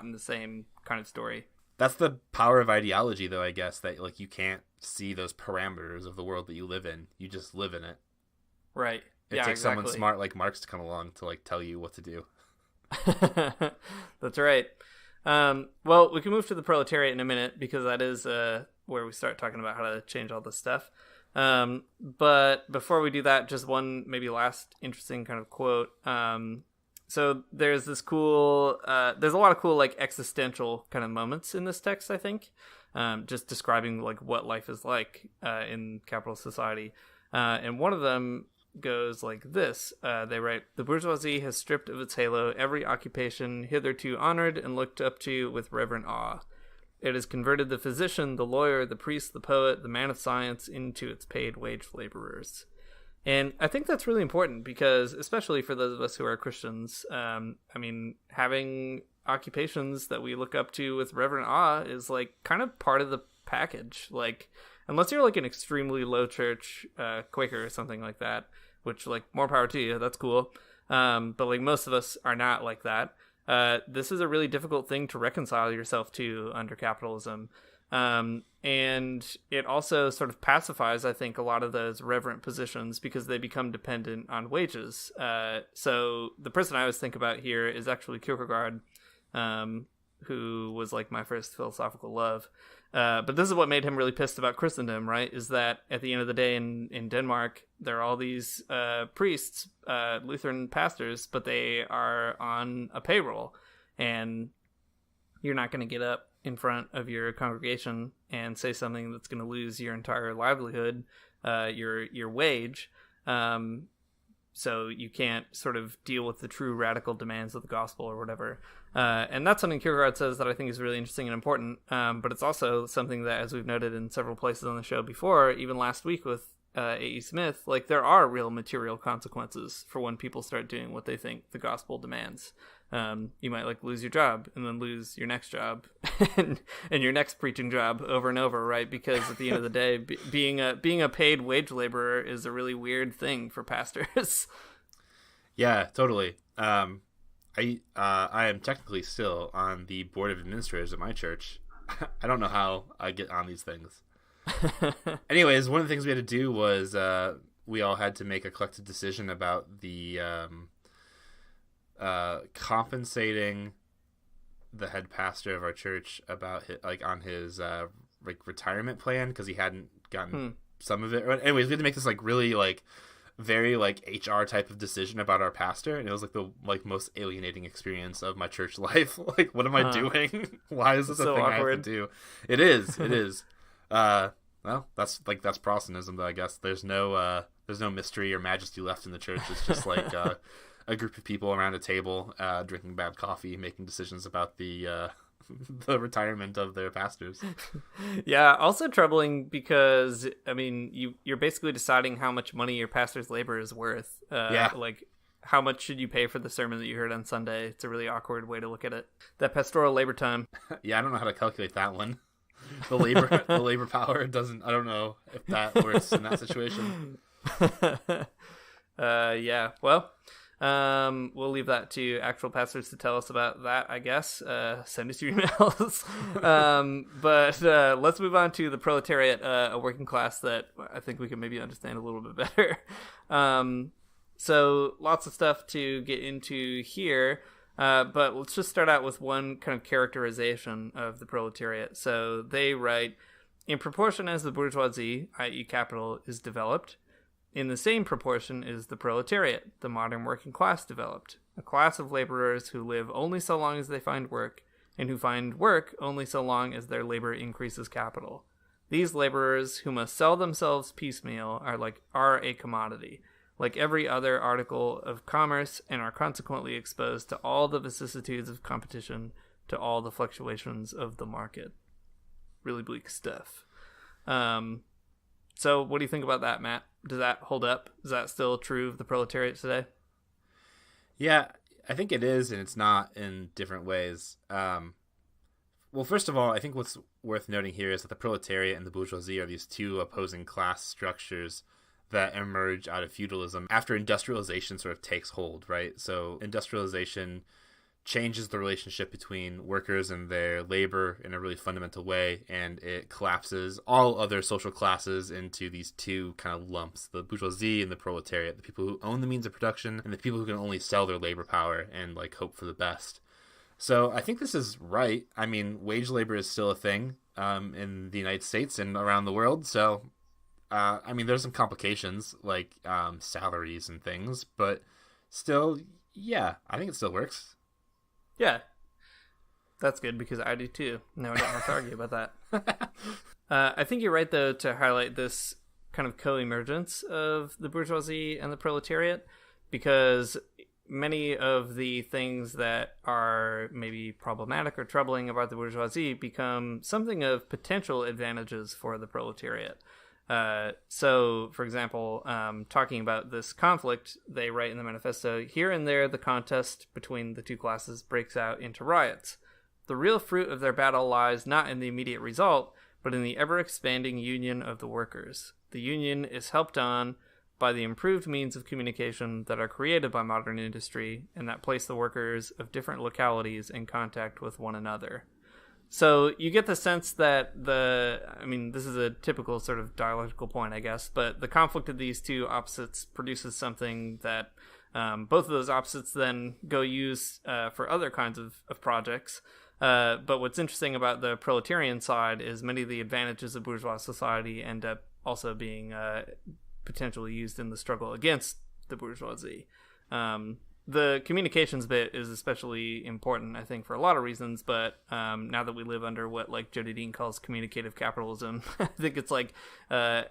Speaker 9: in the same kind of story.
Speaker 8: That's the power of ideology, though, I guess, that, like, you can't see those parameters of the world that you live in. You just live in it.
Speaker 9: Right.
Speaker 8: It takes someone smart like Marx to come along to, like, tell you what to do.
Speaker 9: That's right. Well, we can move to the proletariat in a minute, because that is where we start talking about how to change all this stuff. But before we do that, just one maybe last interesting kind of quote. So there's this cool, there's a lot of cool, like, existential kind of moments in this text, I think, just describing, like, what life is like in capitalist society. And one of them goes like this. They write, "The bourgeoisie has stripped of its halo every occupation hitherto honored and looked up to with reverent awe. It has converted the physician, the lawyer, the priest, the poet, the man of science into its paid wage laborers." And I think that's really important, because especially for those of us who are Christians, having occupations that we look up to with reverent awe is, like, kind of part of the package. Like, unless you're, like, an extremely low church Quaker or something like that, which, like, more power to you, that's cool. But, like, most of us are not like that. This is a really difficult thing to reconcile yourself to under capitalism. And it also sort of pacifies, I think, a lot of those reverent positions, because they become dependent on wages. So the person I always think about here is actually Kierkegaard, who was, like, my first philosophical love. But this is what made him really pissed about Christendom, right? Is that at the end of the day in Denmark, there are all these priests, Lutheran pastors, but they are on a payroll, and you're not going to get up in front of your congregation and say something that's going to lose your entire livelihood, your wage. So you can't sort of deal with the true radical demands of the gospel or whatever. And that's something Kierkegaard says that I think is really interesting and important. But it's also something that, as we've noted in several places on the show before, even last week with A.E. Smith, like, there are real material consequences for when people start doing what they think the gospel demands. You might like lose your job and then lose your next job and your next preaching job over and over, right? Because at the end of the day, being a paid wage laborer is a really weird thing for pastors.
Speaker 8: Yeah, totally. I am technically still on the board of administrators at my church. I don't know how I get on these things. Anyways, one of the things we had to do was we all had to make a collective decision about the compensating the head pastor of our church about on his retirement plan, because he hadn't gotten some of it. Anyways, we had to make this really very HR type of decision about our pastor, and it was the most alienating experience of my church life. What am I doing? Why is this a thing awkward. I have to do? It is. Well, that's Protestantism, though. I guess there's no mystery or majesty left in the church. It's just a group of people around a table drinking bad coffee, making decisions about the retirement of their pastors.
Speaker 9: Yeah, also troubling because you're basically deciding how much money your pastor's labor is worth. How much should you pay for the sermon that you heard on Sunday? It's a really awkward way to look at it. That pastoral labor time. Yeah,
Speaker 8: I don't know how to calculate that one. The labor power doesn't. I don't know if that works in that situation.
Speaker 9: Yeah. Well, we'll leave that to actual pastors to tell us about that, I guess. Send us your emails. But let's move on to the proletariat, a working class that I think we can maybe understand a little bit better. So lots of stuff to get into here. But let's just start out with one kind of characterization of the proletariat. So they write, in proportion as the bourgeoisie, i.e. capital, is developed, in the same proportion is the proletariat, the modern working class, developed, a class of laborers who live only so long as they find work, and who find work only so long as their labor increases capital. These laborers, who must sell themselves piecemeal, are a commodity, like every other article of commerce, and are consequently exposed to all the vicissitudes of competition, to all the fluctuations of the market. Really bleak stuff. So what do you think about that, Matt? Does that hold up? Is that still true of the proletariat today?
Speaker 8: Yeah, I think it is, and it's not in different ways. Well, first of all, I think what's worth noting here is that the proletariat and the bourgeoisie are these two opposing class structures that emerge out of feudalism after industrialization sort of takes hold, right? So industrialization changes the relationship between workers and their labor in a really fundamental way, and it collapses all other social classes into these two kind of lumps, the bourgeoisie and the proletariat, the people who own the means of production and the people who can only sell their labor power and hope for the best. So I think this is right. Wage labor is still a thing in the United States and around the world, so there's some complications like salaries and things, but still, yeah, I think it still works.
Speaker 9: Yeah, that's good because I do too. Now I don't have to argue about that. I think you're right, though, to highlight this kind of co-emergence of the bourgeoisie and the proletariat, because many of the things that are maybe problematic or troubling about the bourgeoisie become something of potential advantages for the proletariat. So, for example, talking about this conflict, they write in the manifesto, here and there the contest between the two classes breaks out into riots. The real fruit of their battle lies not in the immediate result, but in the ever-expanding union of the workers. The union is helped on by the improved means of communication that are created by modern industry and that place the workers of different localities in contact with one another. So you get the sense that this is a typical sort of dialectical point, I guess, but the conflict of these two opposites produces something that both of those opposites then go use for other kinds of projects. But what's interesting about the proletarian side is many of the advantages of bourgeois society end up also being potentially used in the struggle against the bourgeoisie. The communications bit is especially important, I think, for a lot of reasons, but now that we live under what Jody Dean calls communicative capitalism, I think it's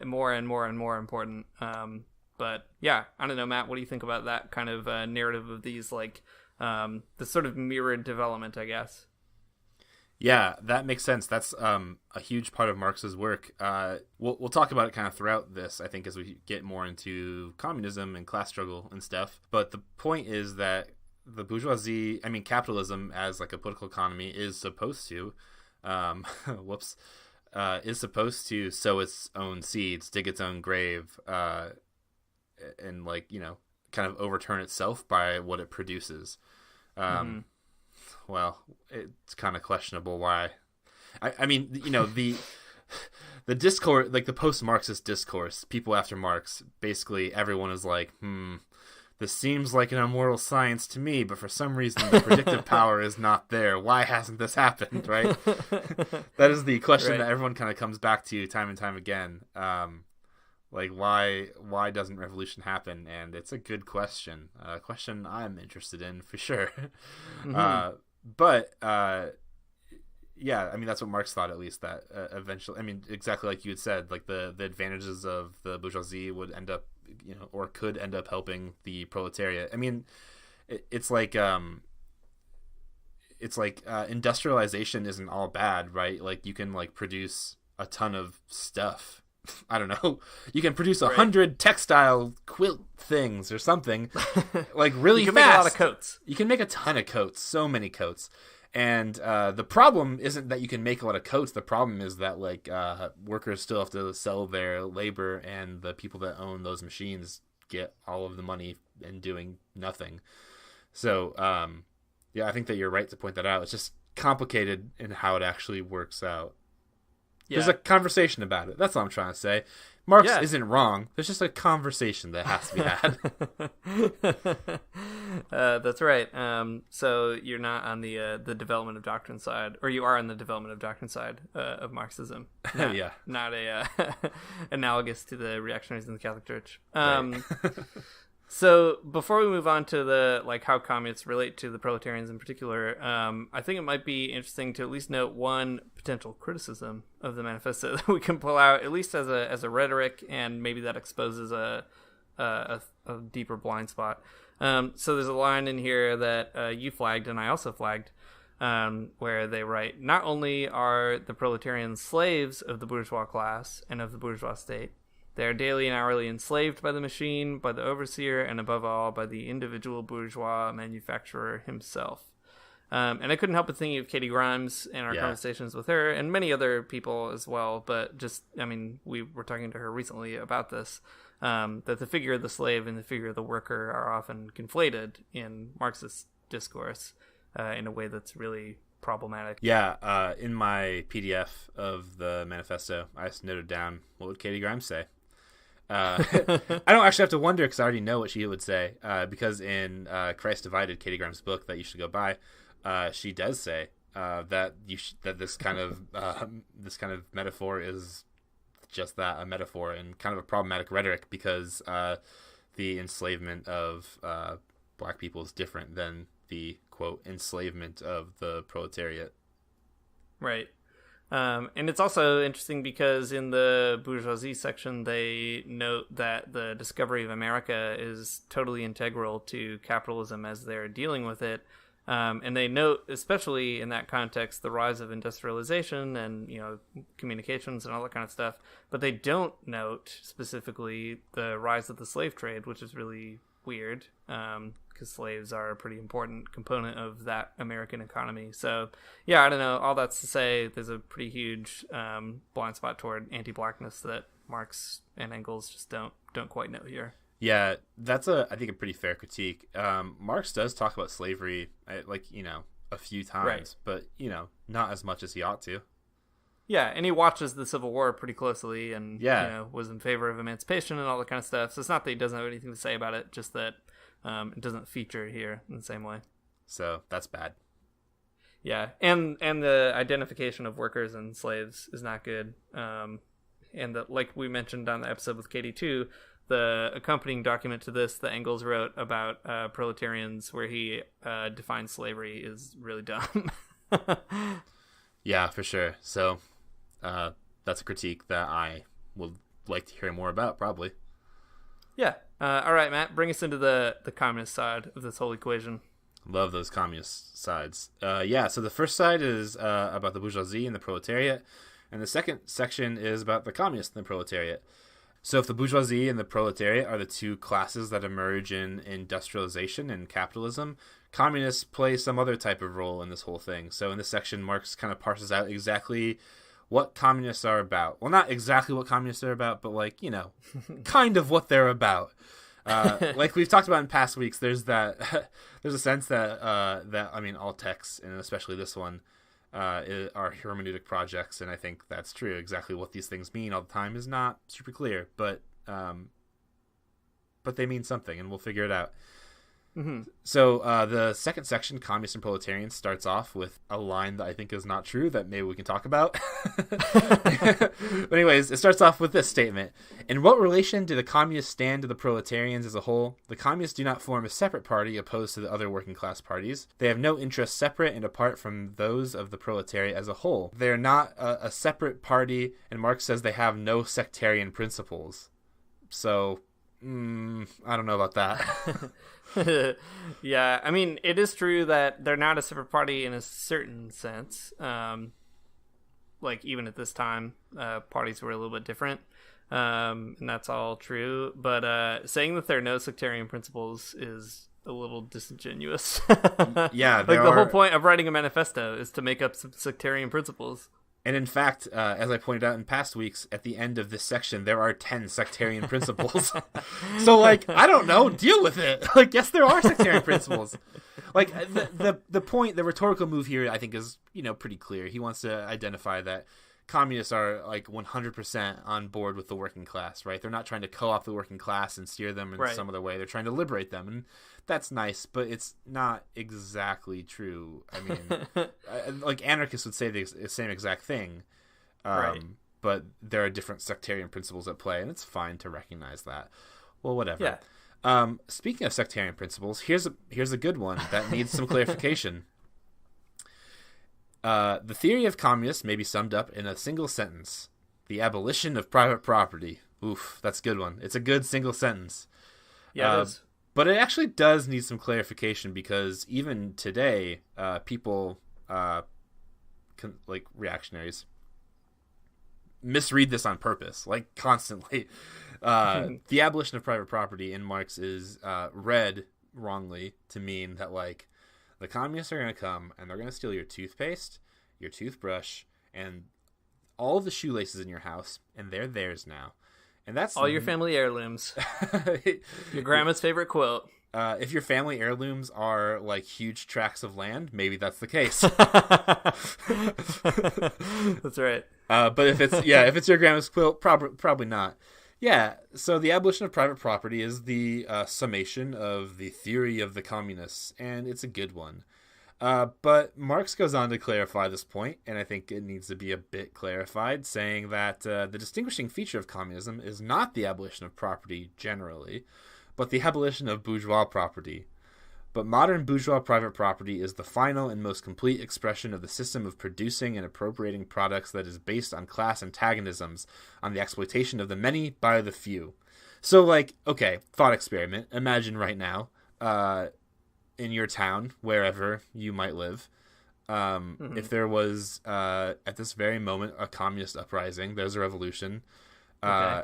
Speaker 9: more and more and more important. But yeah, I don't know, Matt, what do you think about that kind of narrative of these, this sort of mirrored development, I guess?
Speaker 8: Yeah, that makes sense. That's a huge part of Marx's work. We'll talk about it kind of throughout this, I think, as we get more into communism and class struggle and stuff. But the point is that the bourgeoisie, capitalism as like a political economy is supposed to, is supposed to sow its own seeds, dig its own grave, and kind of overturn itself by what it produces. Well, it's kind of questionable why. The discourse, like the post-Marxist discourse, people after Marx, basically everyone is like, this seems like an immoral science to me, but for some reason the predictive power is not there. Why hasn't this happened, right? That is the question that everyone kind of comes back to time and time again. Why doesn't revolution happen? And it's a good question. A question I'm interested in for sure. That's what Marx thought, at least, that eventually, exactly like you had said, like the advantages of the bourgeoisie would end up, or could end up helping the proletariat. It's like industrialization isn't all bad, right? Like you can produce a ton of stuff. I don't know. You can produce 100 textile quilt things or something, like really fast. You can make a lot of coats. You can make a ton of coats, so many coats. And the problem isn't that you can make a lot of coats. The problem is that workers still have to sell their labor, and the people that own those machines get all of the money and doing nothing. So I think that you're right to point that out. It's just complicated in how it actually works out. Yeah. There's a conversation about it. That's all I'm trying to say. Marx isn't wrong. There's just a conversation that has to be had.
Speaker 9: That's right. So you're not on the development of doctrine side, or you are on the development of doctrine side of Marxism. Not analogous to the reactionaries in the Catholic Church. Right. So before we move on to the how communists relate to the proletarians in particular, I think it might be interesting to at least note one potential criticism of the manifesto that we can pull out, at least as a rhetoric, and maybe that exposes a deeper blind spot. So there's a line in here that you flagged and I also flagged, where they write, "Not only are the proletarians slaves of the bourgeois class and of the bourgeois state, they are daily and hourly enslaved by the machine, by the overseer, and above all, by the individual bourgeois manufacturer himself." And I couldn't help but thinking of Katie Grimes and our conversations with her, and many other people as well. But we were talking to her recently about this, that the figure of the slave and the figure of the worker are often conflated in Marxist discourse in a way that's really problematic.
Speaker 8: Yeah, in my PDF of the manifesto, I just noted down, what would Katie Grimes say? I don't actually have to wonder, because I already know what she would say, because in Christ Divided, Katie Grimes' book that you should go buy, she does say that this kind of metaphor is just that, a metaphor, and kind of a problematic rhetoric, because the enslavement of black people is different than the quote enslavement of the proletariat.
Speaker 9: Right. And it's also interesting because in the bourgeoisie section, they note that the discovery of America is totally integral to capitalism as they're dealing with it. And they note, especially in that context, the rise of industrialization and, communications and all that kind of stuff. But they don't note specifically the rise of the slave trade, which is really weird, because slaves are a pretty important component of that American economy. So, I don't know. All that's to say, there's a pretty huge blind spot toward anti-blackness that Marx and Engels just don't quite know here.
Speaker 8: Yeah, that's I think a pretty fair critique. Marx does talk about slavery, a few times, right, but not as much as he ought to.
Speaker 9: Yeah, and he watches the Civil War pretty closely, and was in favor of emancipation and all that kind of stuff. So it's not that he doesn't have anything to say about it, just that it doesn't feature here in the same way.
Speaker 8: So that's bad.
Speaker 9: Yeah, and the identification of workers and slaves is not good. And that, like we mentioned on the episode with Katie too, the accompanying document to this that Engels wrote about proletarians, where he defines slavery, is really dumb.
Speaker 8: Yeah, for sure. So that's a critique that I would like to hear more about, probably.
Speaker 9: Yeah. All right, Matt, bring us into the communist side of this whole equation.
Speaker 8: Love those communist sides. So the first side is about the bourgeoisie and the proletariat, and the second section is about the communists and the proletariat. So if the bourgeoisie and the proletariat are the two classes that emerge in industrialization and capitalism, communists play some other type of role in this whole thing. So in this section, Marx kind of parses out exactly what communists are about. Well, not exactly what communists are about, but like, you know, kind of what they're about. Like we've talked about in past weeks, there's a sense that I mean, all texts, and especially this one, are hermeneutic projects, and I think that's true. Exactly what these things mean all the time is not super clear, but they mean something, and we'll figure it out. Mm-hmm. So the second section, Communists and Proletarians, starts off with a line that I think is not true that maybe we can talk about. But anyways, it starts off with this statement. In what relation do the communists stand to the proletarians as a whole? The communists do not form a separate party opposed to the other working class parties. They have no interests separate and apart from those of the proletariat as a whole. They are not a separate party, and Marx says they have no sectarian principles. So, I don't know about that.
Speaker 9: Yeah, I mean, it is true that they're not a separate party in a certain sense. Like, even at this time, parties were a little bit different, and that's all true. But saying that there are no sectarian principles is a little disingenuous.
Speaker 8: Yeah,
Speaker 9: like the whole point of writing a manifesto is to make up some sectarian principles.
Speaker 8: And in fact, as I pointed out in past weeks, at the end of this section, there are 10 sectarian principles. So, like, I don't know, deal with it. Like, yes, there are sectarian principles. Like, the point, the rhetorical move here, I think, is, you know, pretty clear. He wants to identify that communists are, like, 100% on board with the working class, right? They're not trying to co-opt the working class and steer them in some other way. They're trying to liberate them, and that's nice, but it's not exactly true. I mean, like, anarchists would say the same exact thing, but there are different sectarian principles at play, and it's fine to recognize that. Well, whatever. Yeah. Speaking of sectarian principles, here's a good one that needs some clarification. The theory of communists may be summed up in a single sentence: the abolition of private property. Oof, that's a good one. It's a good single sentence.
Speaker 9: Yeah, it is.
Speaker 8: But it actually does need some clarification, because even today, people, like reactionaries, misread this on purpose, like constantly. The abolition of private property in Marx is read wrongly to mean that, like, the communists are going to come and they're going to steal your toothpaste, your toothbrush, and all of the shoelaces in your house, and they're theirs now. And that's
Speaker 9: all your family heirlooms. Your grandma's favorite quilt.
Speaker 8: If your family heirlooms are like huge tracts of land, maybe that's the case.
Speaker 9: That's right.
Speaker 8: But if it's your grandma's quilt, probably not. Yeah. So the abolition of private property is the summation of the theory of the communists, and it's a good one. But Marx goes on to clarify this point, and I think it needs to be a bit clarified, saying that the distinguishing feature of communism is not the abolition of property generally, but the abolition of bourgeois property. But modern bourgeois private property is the final and most complete expression of the system of producing and appropriating products that is based on class antagonisms, on the exploitation of the many by the few. So, like, okay, thought experiment. Imagine right now, in your town, wherever you might live, if there was, at this very moment, a communist uprising, there's a revolution. Okay.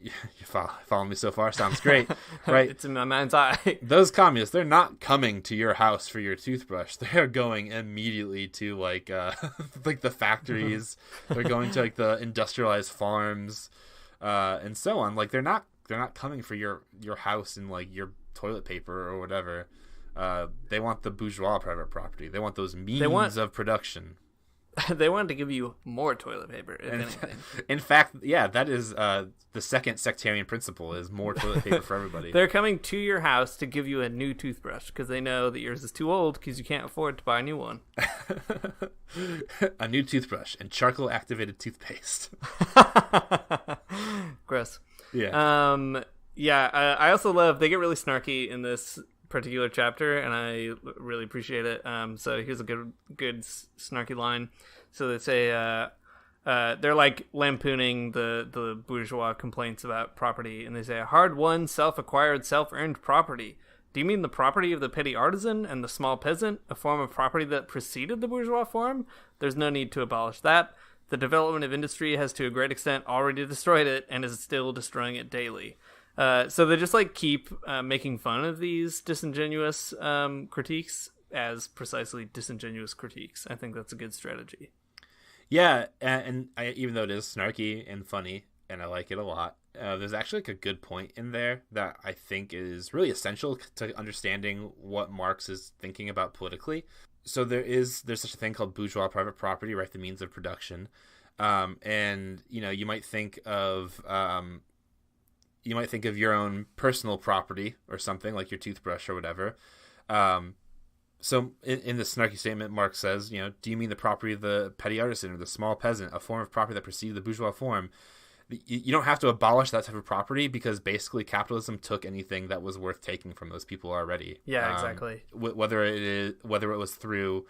Speaker 8: You follow me so far? Sounds great, right?
Speaker 9: It's in my mind's eye.
Speaker 8: Those communists, they're not coming to your house for your toothbrush. They're going immediately to, like, like the factories. They're going to, like, the industrialized farms, and so on. Like, they're not coming for your house and, like, your toilet paper or whatever. They want the bourgeois private property. They want those means of production.
Speaker 9: They wanted to give you more toilet paper, if anything.
Speaker 8: In fact, yeah, that is the second sectarian principle, is more toilet paper for everybody.
Speaker 9: They're coming to your house to give you a new toothbrush because they know that yours is too old because you can't afford to buy a new one.
Speaker 8: A new toothbrush and charcoal-activated toothpaste.
Speaker 9: Gross.
Speaker 8: Yeah.
Speaker 9: I also love, they get really snarky in this particular chapter, and I really appreciate it. So here's a good snarky line. So they say they're like lampooning the bourgeois complaints about property, and they say, hard-won, self-acquired, self-earned property, Do you mean the property of the petty artisan and the small peasant, a form of property that preceded the bourgeois form? There's no need to abolish that. The development of industry has to a great extent already destroyed it and is still destroying it daily. So they just keep making fun of these disingenuous critiques as precisely disingenuous critiques. I think that's a good strategy.
Speaker 8: Yeah, and even though it is snarky and funny, and I like it a lot, there's actually a good point in there that I think is really essential to understanding what Marx is thinking about politically. So there's such a thing called bourgeois private property, right? The means of production, and you might think of your own personal property or something like your toothbrush or whatever. So in the snarky statement, Marx says, do you mean the property of the petty artisan or the small peasant, a form of property that preceded the bourgeois form? You don't have to abolish that type of property because basically capitalism took anything that was worth taking from those people already.
Speaker 9: Yeah, exactly.
Speaker 8: Whether it was through,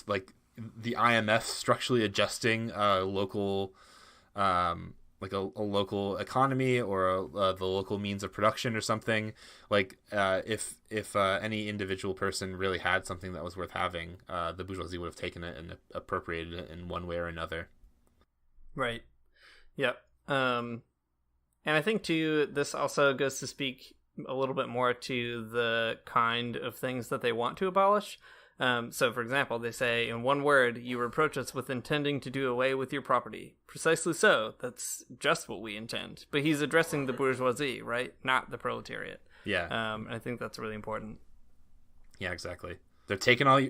Speaker 8: like the IMF structurally adjusting a local, like a local economy or the local means of production or something. Like if any individual person really had something that was worth having, the bourgeoisie would have taken it and appropriated it in one way or another.
Speaker 9: Right. Yep. And I think too, this also goes to speak a little bit more to the kind of things that they want to abolish. So, for example, they say, in one word, you reproach us with intending to do away with your property. Precisely so. That's just what we intend. But he's addressing the bourgeoisie, right? Not the proletariat.
Speaker 8: Yeah.
Speaker 9: And I think that's really important.
Speaker 8: Yeah, exactly. They're taking all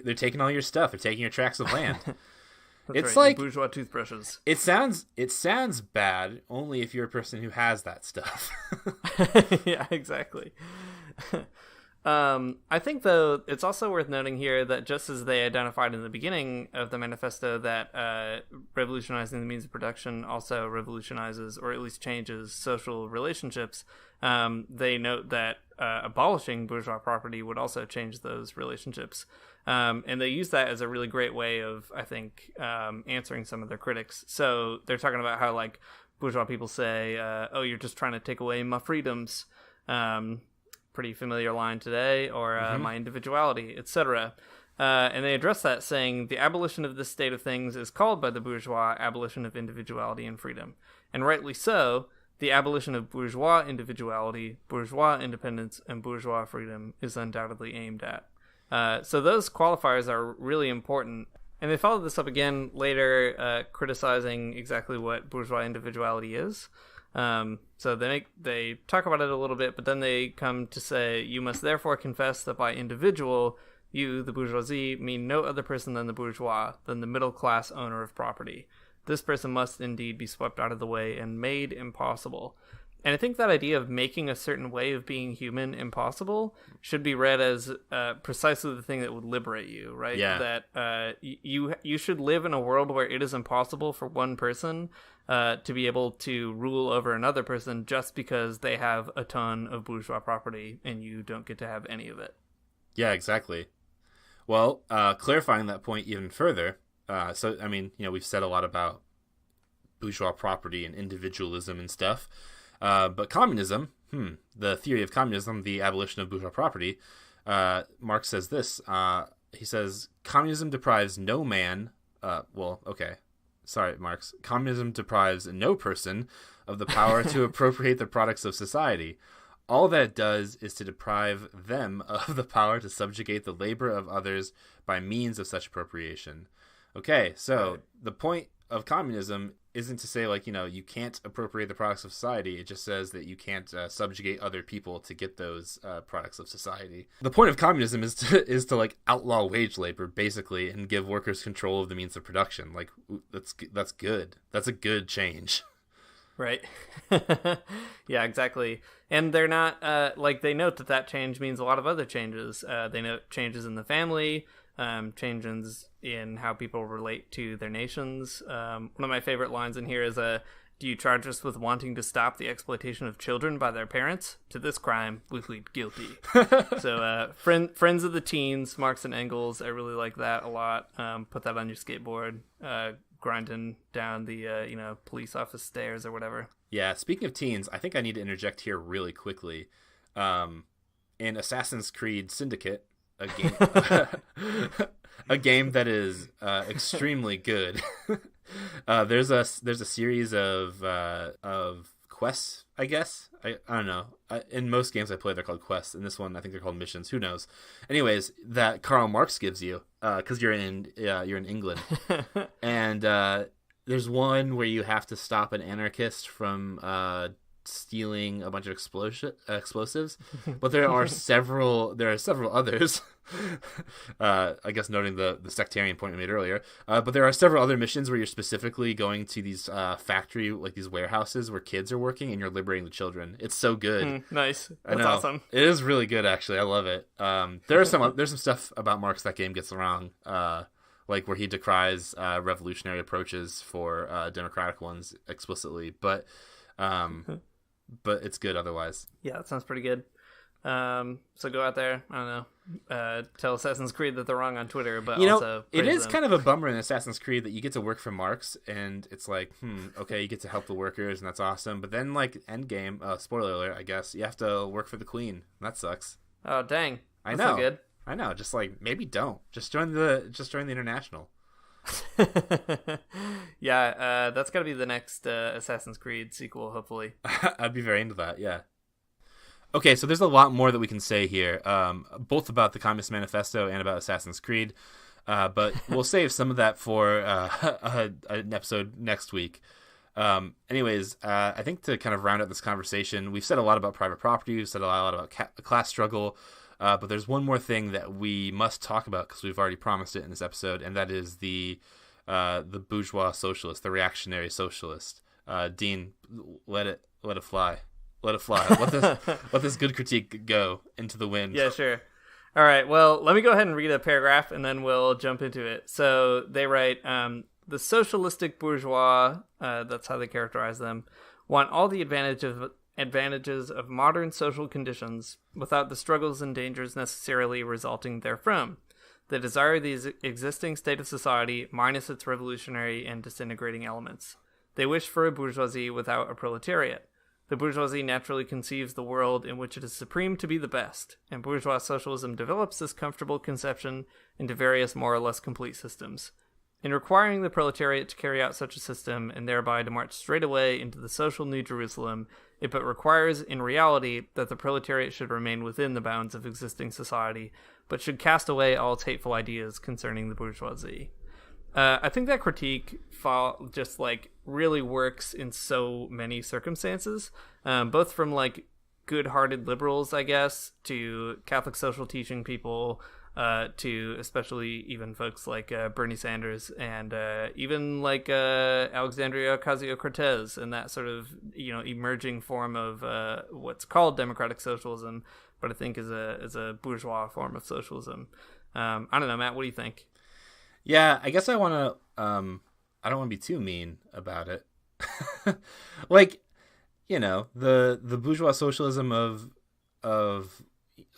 Speaker 8: your stuff. They're taking your tracts of land.
Speaker 9: It's right, like bourgeois toothbrushes.
Speaker 8: It sounds bad only if you're a person who has that stuff.
Speaker 9: Yeah, exactly. I think, though, it's also worth noting here that just as they identified in the beginning of the manifesto that revolutionizing the means of production also revolutionizes, or at least changes, social relationships, they note that abolishing bourgeois property would also change those relationships. And they use that as a really great way of, I think, answering some of their critics. So they're talking about how, bourgeois people say, oh, you're just trying to take away my freedoms. Pretty familiar line today, or my individuality, etc. And they address that saying, the abolition of this state of things is called by the bourgeois abolition of individuality and freedom. And rightly so, the abolition of bourgeois individuality, bourgeois independence, and bourgeois freedom is undoubtedly aimed at. So those qualifiers are really important. And they follow this up again later, criticizing exactly what bourgeois individuality is. So they talk about it a little bit, but then they come to say, you must therefore confess that by individual, you, the bourgeoisie, mean no other person than the bourgeois, than the middle class owner of property. This person must indeed be swept out of the way and made impossible. And I think that idea of making a certain way of being human impossible should be read as precisely the thing that would liberate you, right?
Speaker 8: Yeah.
Speaker 9: That you should live in a world where it is impossible for one person to be able to rule over another person just because they have a ton of bourgeois property and you don't get to have any of it.
Speaker 8: Yeah, exactly. Well, clarifying that point even further, so, I mean, we've said a lot about bourgeois property and individualism and stuff. But communism, the theory of communism, the abolition of bourgeois property, Marx says this. He says, communism deprives no man, Marx. Communism deprives no person of the power to appropriate the products of society. All that it does is to deprive them of the power to subjugate the labor of others by means of such appropriation. Okay, so the point of communism isn't to say, you can't appropriate the products of society. It just says that you can't subjugate other people to get those products of society. The point of communism is to outlaw wage labor, basically, and give workers control of the means of production. That's good. That's a good change.
Speaker 9: Right. Yeah, exactly. And they're not, they note that change means a lot of other changes. They note changes in the family, changes in how people relate to their nations. One of my favorite lines in here is, do you charge us with wanting to stop the exploitation of children by their parents? To this crime, we plead guilty. So, friends of the teens, Marx and Engels, I really like that a lot. Put that on your skateboard, grinding down the, police office stairs or whatever.
Speaker 8: Yeah, speaking of teens, I think I need to interject here really quickly. in Assassin's Creed Syndicate, a game, a game that is extremely good. There's a series of quests, I guess. I don't know. In most games I play, they're called quests. In this one, I think they're called missions. Who knows? Anyways, that Karl Marx gives you because you're in England, and there's one where you have to stop an anarchist from stealing a bunch of explosives, but there are several others. I guess noting the sectarian point I made earlier, but there are several other missions where you're specifically going to these factory, like these warehouses where kids are working, and you're liberating the children. It's so good.
Speaker 9: Nice. That's awesome.
Speaker 8: It is really good, actually. I love it. There's some stuff about Marx that game gets wrong, like where he decries revolutionary approaches for democratic ones explicitly, but it's good otherwise.
Speaker 9: Yeah, that sounds pretty good. So go out there, I don't know, tell Assassin's Creed that they're wrong on Twitter, but also
Speaker 8: it is
Speaker 9: them.
Speaker 8: kind of a bummer in Assassin's Creed that you get to work for Marx, and it's like, okay, you get to help the workers, and that's awesome, but then, like, Endgame, spoiler alert, I guess, you have to work for the Queen. That sucks.
Speaker 9: Oh, dang.
Speaker 8: I
Speaker 9: That's
Speaker 8: know.
Speaker 9: not good.
Speaker 8: I know, just like, maybe don't. Just join the International.
Speaker 9: Yeah, that's gotta be the next Assassin's Creed sequel, hopefully.
Speaker 8: I'd be very into that, yeah. Okay, so there's a lot more that we can say here, both about the Communist Manifesto and about Assassin's Creed, but we'll save some of that for an episode next week. Anyways, I think to kind of round out this conversation, we've said a lot about private property, we've said a lot about class struggle, but there's one more thing that we must talk about because we've already promised it in this episode, and that is the bourgeois socialist, the reactionary socialist. Dean, let it fly. Let it fly. Let this good critique go into the wind.
Speaker 9: Yeah, sure. All right, well, let me go ahead and read a paragraph, and then we'll jump into it. So they write, the socialistic bourgeois, that's how they characterize them, want all the advantages of modern social conditions without the struggles and dangers necessarily resulting therefrom. They desire the existing state of society minus its revolutionary and disintegrating elements. They wish for a bourgeoisie without a proletariat. The bourgeoisie naturally conceives the world in which it is supreme to be the best, and bourgeois socialism develops this comfortable conception into various more or less complete systems. In requiring the proletariat to carry out such a system, and thereby to march straight away into the social New Jerusalem, it but requires, in reality, that the proletariat should remain within the bounds of existing society, but should cast away all its hateful ideas concerning the bourgeoisie. I think that critique just like really works in so many circumstances, both from like good-hearted liberals, I guess, to Catholic social teaching people, to especially even folks like Bernie Sanders and even like Alexandria Ocasio-Cortez and that sort of emerging form of what's called democratic socialism, but I think is a bourgeois form of socialism. I don't know, Matt, what do you think?
Speaker 8: Yeah, I guess I want to, I don't want to be too mean about it. Like, the bourgeois socialism of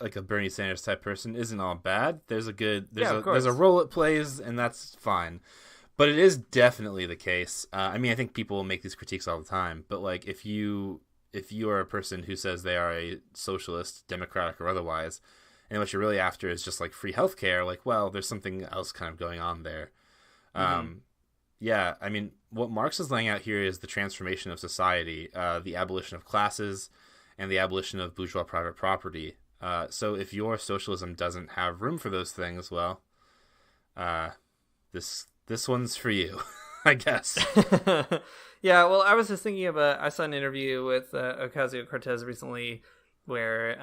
Speaker 8: like a Bernie Sanders type person isn't all bad. There's a role it plays, and that's fine. But it is definitely the case. I mean, I think people make these critiques all the time, but like if you are a person who says they are a socialist, democratic or otherwise, and what you're really after is just like free healthcare, like, well, there's something else kind of going on there. Yeah, I mean, what Marx is laying out here is the transformation of society, the abolition of classes, and the abolition of bourgeois private property. So if your socialism doesn't have room for those things, well, this one's for you, I guess.
Speaker 9: Yeah, well, I was just thinking about, I saw an interview with Ocasio-Cortez recently where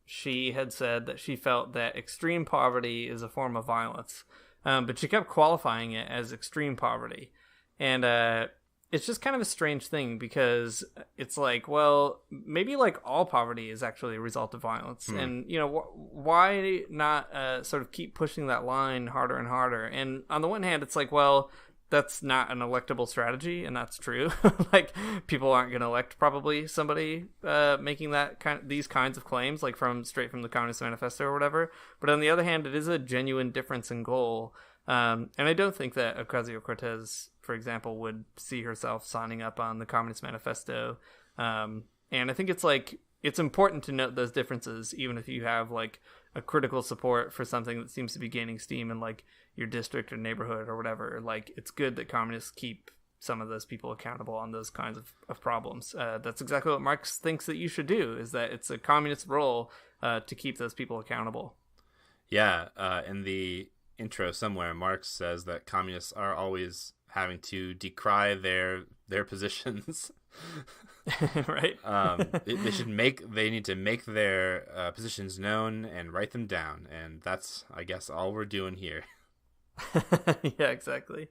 Speaker 9: she had said that she felt that extreme poverty is a form of violence, but she kept qualifying it as extreme poverty. And it's just kind of a strange thing because it's like, well, maybe like all poverty is actually a result of violence. And, why not sort of keep pushing that line harder and harder? And on the one hand, it's like, well, that's not an electable strategy, and that's true. Like, people aren't going to elect probably somebody making these kinds of claims, like straight from the Communist Manifesto or whatever. But on the other hand, it is a genuine difference in goal. And I don't think that Ocasio-Cortez, for example, would see herself signing up on the Communist Manifesto. And I think it's like it's important to note those differences, even if you have like a critical support for something that seems to be gaining steam in like your district or neighborhood or whatever. Like, it's good that communists keep some of those people accountable on those kinds of problems. That's exactly what Marx thinks that you should do, is that it's a communist role to keep those people accountable.
Speaker 8: Yeah, in the intro somewhere, Marx says that communists are always having to decry their positions.
Speaker 9: Right.
Speaker 8: They need to make their positions known and write them down, and that's, I guess, all we're doing here.
Speaker 9: Yeah, exactly.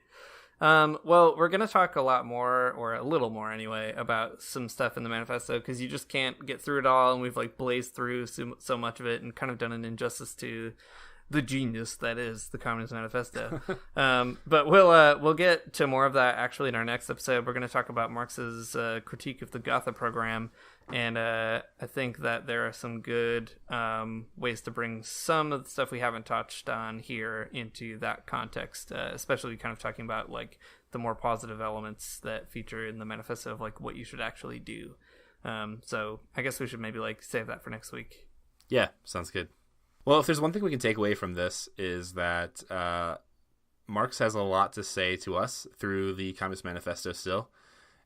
Speaker 9: Well, we're going to talk a lot more, or a little more anyway, about some stuff in the manifesto, because you just can't get through it all, and we've like blazed through so much of it and kind of done an injustice to the genius that is the Communist Manifesto. But we'll get to more of that actually in our next episode. We're going to talk about Marx's critique of the Gotha program, and I think that there are some good ways to bring some of the stuff we haven't touched on here into that context, especially kind of talking about like the more positive elements that feature in the manifesto of like what you should actually do. So I guess we should maybe like save that for next week.
Speaker 8: Yeah, sounds good. Well, if there's one thing we can take away from this, is that Marx has a lot to say to us through the Communist Manifesto still,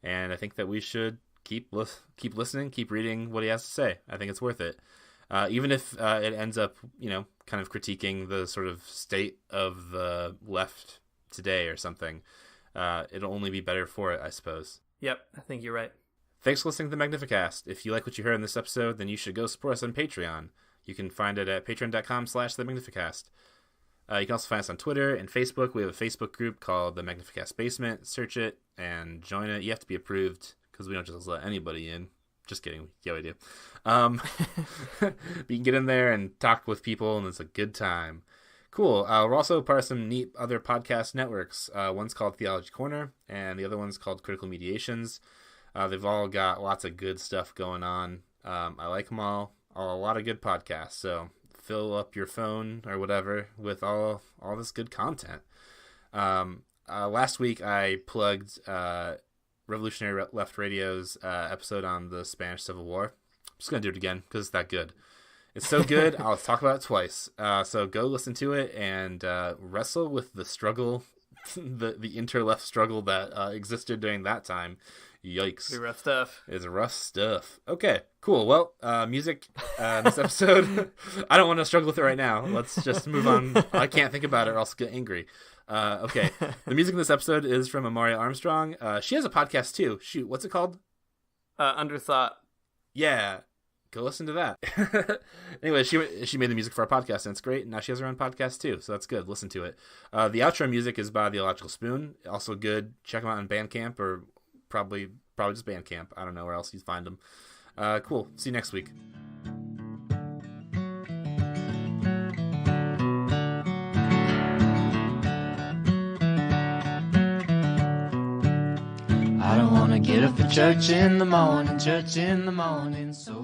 Speaker 8: and I think that we should keep listening, keep reading what he has to say. I think it's worth it, even if it ends up, kind of critiquing the sort of state of the left today or something. It'll only be better for it, I suppose.
Speaker 9: Yep, I think you're right.
Speaker 8: Thanks for listening to the Magnificast. If you like what you heard in this episode, then you should go support us on Patreon. You can find it at patreon.com/The Magnificast. You can also find us on Twitter and Facebook. We have a Facebook group called The Magnificast Basement. Search it and join it. You have to be approved, because we don't just let anybody in. Just kidding. Yeah, we do. But you can get in there and talk with people, and it's a good time. Cool. We're also part of some neat other podcast networks. One's called Theology Corner, and the other one's called Critical Mediations. They've all got lots of good stuff going on. I like them all. A lot of good podcasts, so fill up your phone or whatever with all this good content. Last week I plugged Revolutionary Left Radio's episode on the Spanish Civil War. I'm just gonna do it again because it's that good. It's so good, I'll talk about it twice. So go listen to it and wrestle with the struggle, the inter-left struggle that existed during that time. Yikes.
Speaker 9: Pretty rough stuff.
Speaker 8: It's rough stuff. Okay, cool. Well, music in this episode. I don't want to struggle with it right now. Let's just move on. I can't think about it or else get angry. Okay. The music in this episode is from Amaria Armstrong. She has a podcast too. Shoot, what's it called?
Speaker 9: Underthought.
Speaker 8: Yeah. Go listen to that. Anyway, she made the music for our podcast, and it's great. And now she has her own podcast too, so that's good. Listen to it. The outro music is by The Illogical Spoon. Also good. Check them out on Bandcamp, or probably just Bandcamp. I don't know where else you'd find them. Cool. See you next week.
Speaker 10: I don't wanna get up for church in the morning, so